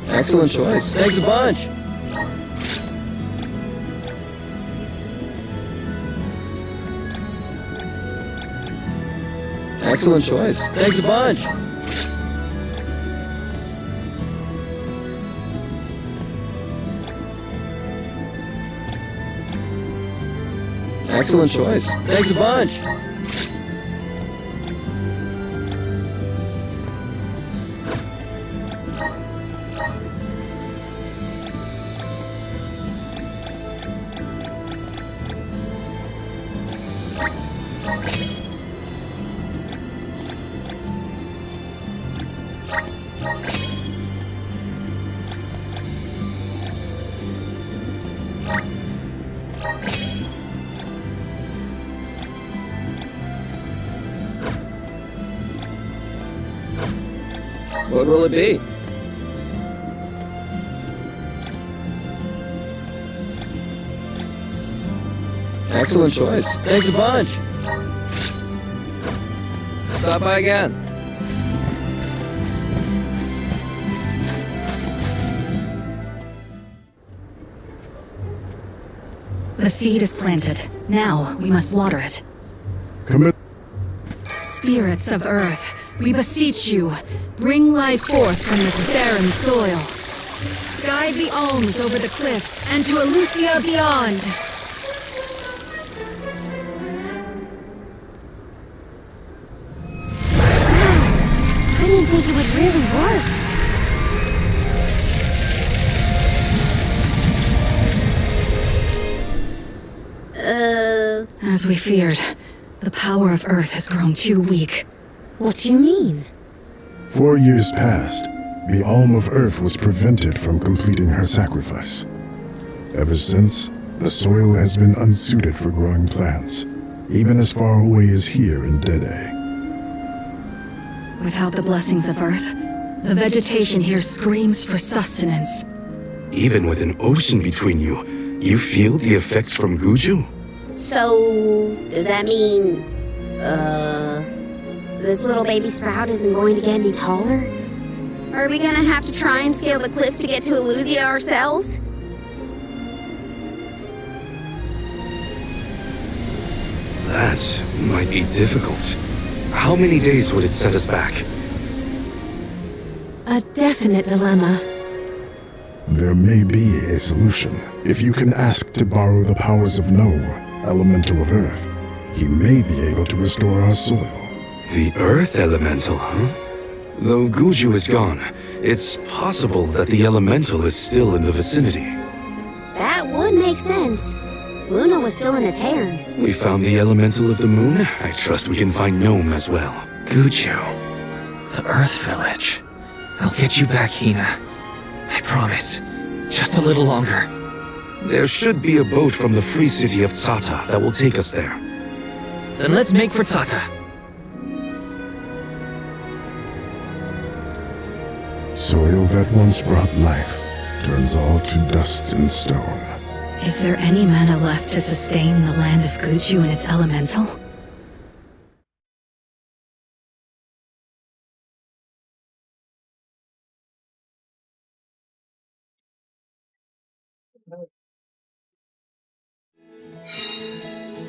Excellent choice. Thanks a bunch. Excellent choice. Thanks a bunch. Excellent choice. Thanks a bunch. will it be? Excellent choice. Thanks a bunch. Stop by again. The seed is planted. Now we must water it. Commit. Spirits of Earth, we beseech you, bring life forth from this barren soil. Guide the alms over the cliffs and to Elusia beyond. I didn't think it would really work. As we feared, the power of Earth has grown too weak. What do you mean? 4 years passed. The Alm of Earth was prevented from completing her sacrifice. Ever since, the soil has been unsuited for growing plants, even as far away as here in Dede. Without the blessings of Earth, the vegetation here screams for sustenance. Even with an ocean between you, you feel the effects from Guju? So, does that mean, this little baby sprout isn't going to get any taller? Are we gonna have to try and scale the cliffs to get to Elusia ourselves? That might be difficult. How many days would it set us back? A definite dilemma. There may be a solution. If you can ask to borrow the powers of Gnome, Elemental of Earth, he may be able to restore our soil. The Earth Elemental, huh? Though Guju is gone, it's possible that the Elemental is still in the vicinity. That would make sense. Luna was still in a Terran. We found the Elemental of the Moon. I trust we can find Gnome as well. Guju. The Earth Village. I'll get you back, Hina. I promise. Just a little longer. There should be a boat from the free city of Tsata that will take us there. Then let's make for Tsata. Soil that once brought life turns all to dust and stone. Is there any mana left to sustain the land of Guju and its elemental?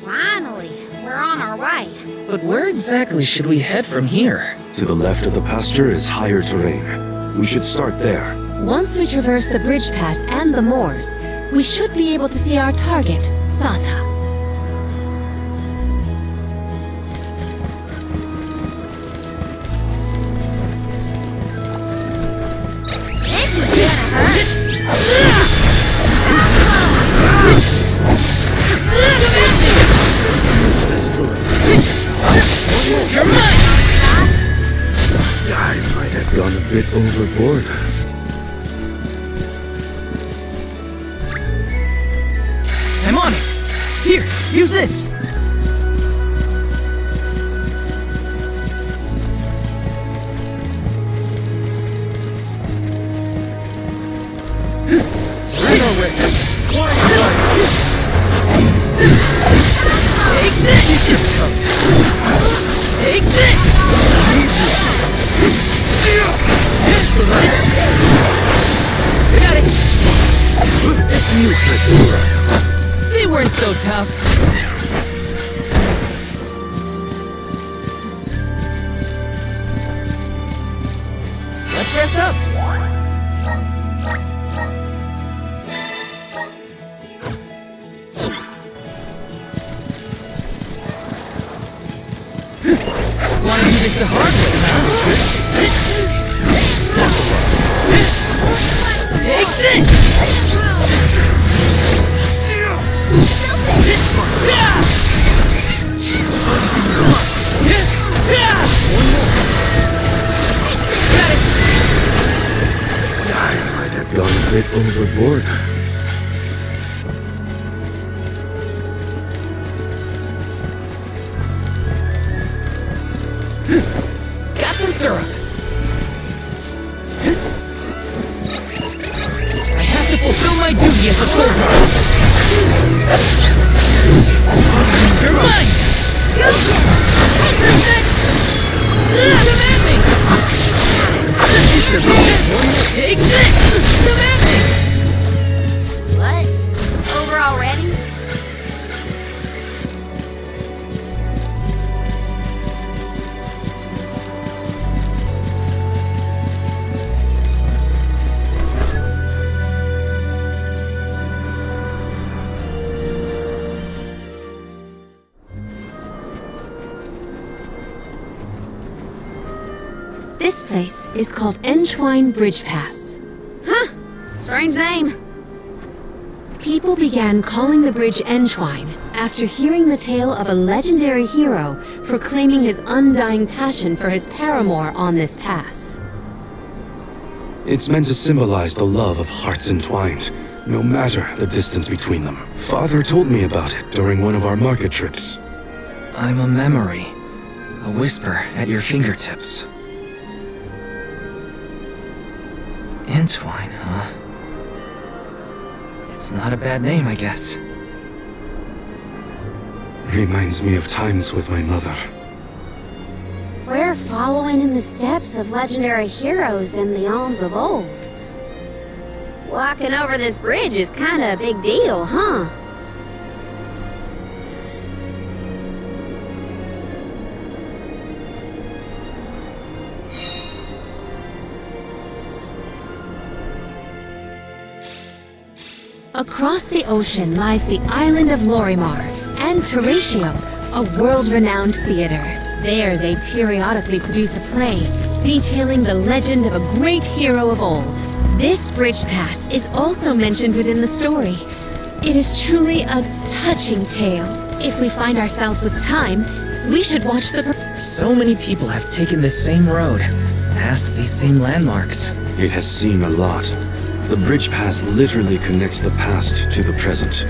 Finally, we're on our way. But where exactly should we head from here? To the left of the pasture is higher terrain. We should start there. Once we traverse the bridge pass and the moors, we should be able to see our target, Zata. This is gonna hurt. You're mine! I might have gone a bit overboard. I'm on it! Here, use this! Right over it! Take this! Take this! Here's the rest! Got it! It's useless. They weren't so tough. Let's rest up. Wanna do this the hard way, huh? Take this! I might have gone a bit overboard. Got some syrup. my duty as a soul guard! You're mine! Command me! Take this! Command me! What? Over already? This place is called Entwine Bridge Pass. Huh. Strange name. People began calling the bridge Entwine after hearing the tale of a legendary hero proclaiming his undying passion for his paramour on this pass. It's meant to symbolize the love of hearts entwined, no matter the distance between them. Father told me about it during one of our market trips. I'm a memory, a whisper at your fingertips. Entwine, huh? It's not a bad name, I guess. Reminds me of times with my mother. We're following in the steps of legendary heroes in the Alms of old. Walking over this bridge is kinda a big deal, huh? Across the ocean lies the island of Lorimar and Teratio, a world-renowned theater. There they periodically produce a play detailing the legend of a great hero of old. This bridge pass is also mentioned within the story. It is truly a touching tale. If we find ourselves with time, we should watch the... So many people have taken this same road, past these same landmarks. It has seen a lot. The bridge pass literally connects the past to the present.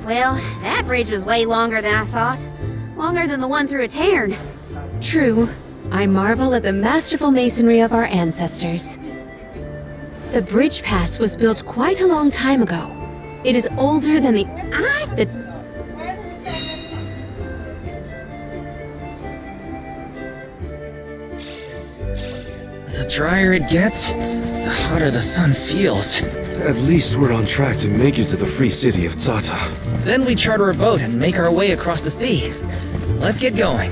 Well, that bridge was way longer than I thought. Longer than the one through a Tairn. True. I marvel at the masterful masonry of our ancestors. The bridge pass was built quite a long time ago. It is older than the The drier it gets, the hotter the sun feels. At least we're on track to make it to the free city of Zata. Then we charter a boat and make our way across the sea. Let's get going.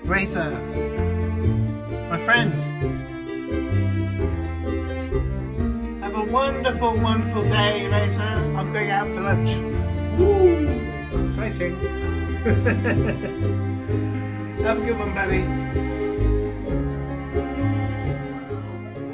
Razor, my friend. Have a wonderful, wonderful day, Razor. I'm going out for lunch. Woo! Exciting. Have a good one, buddy.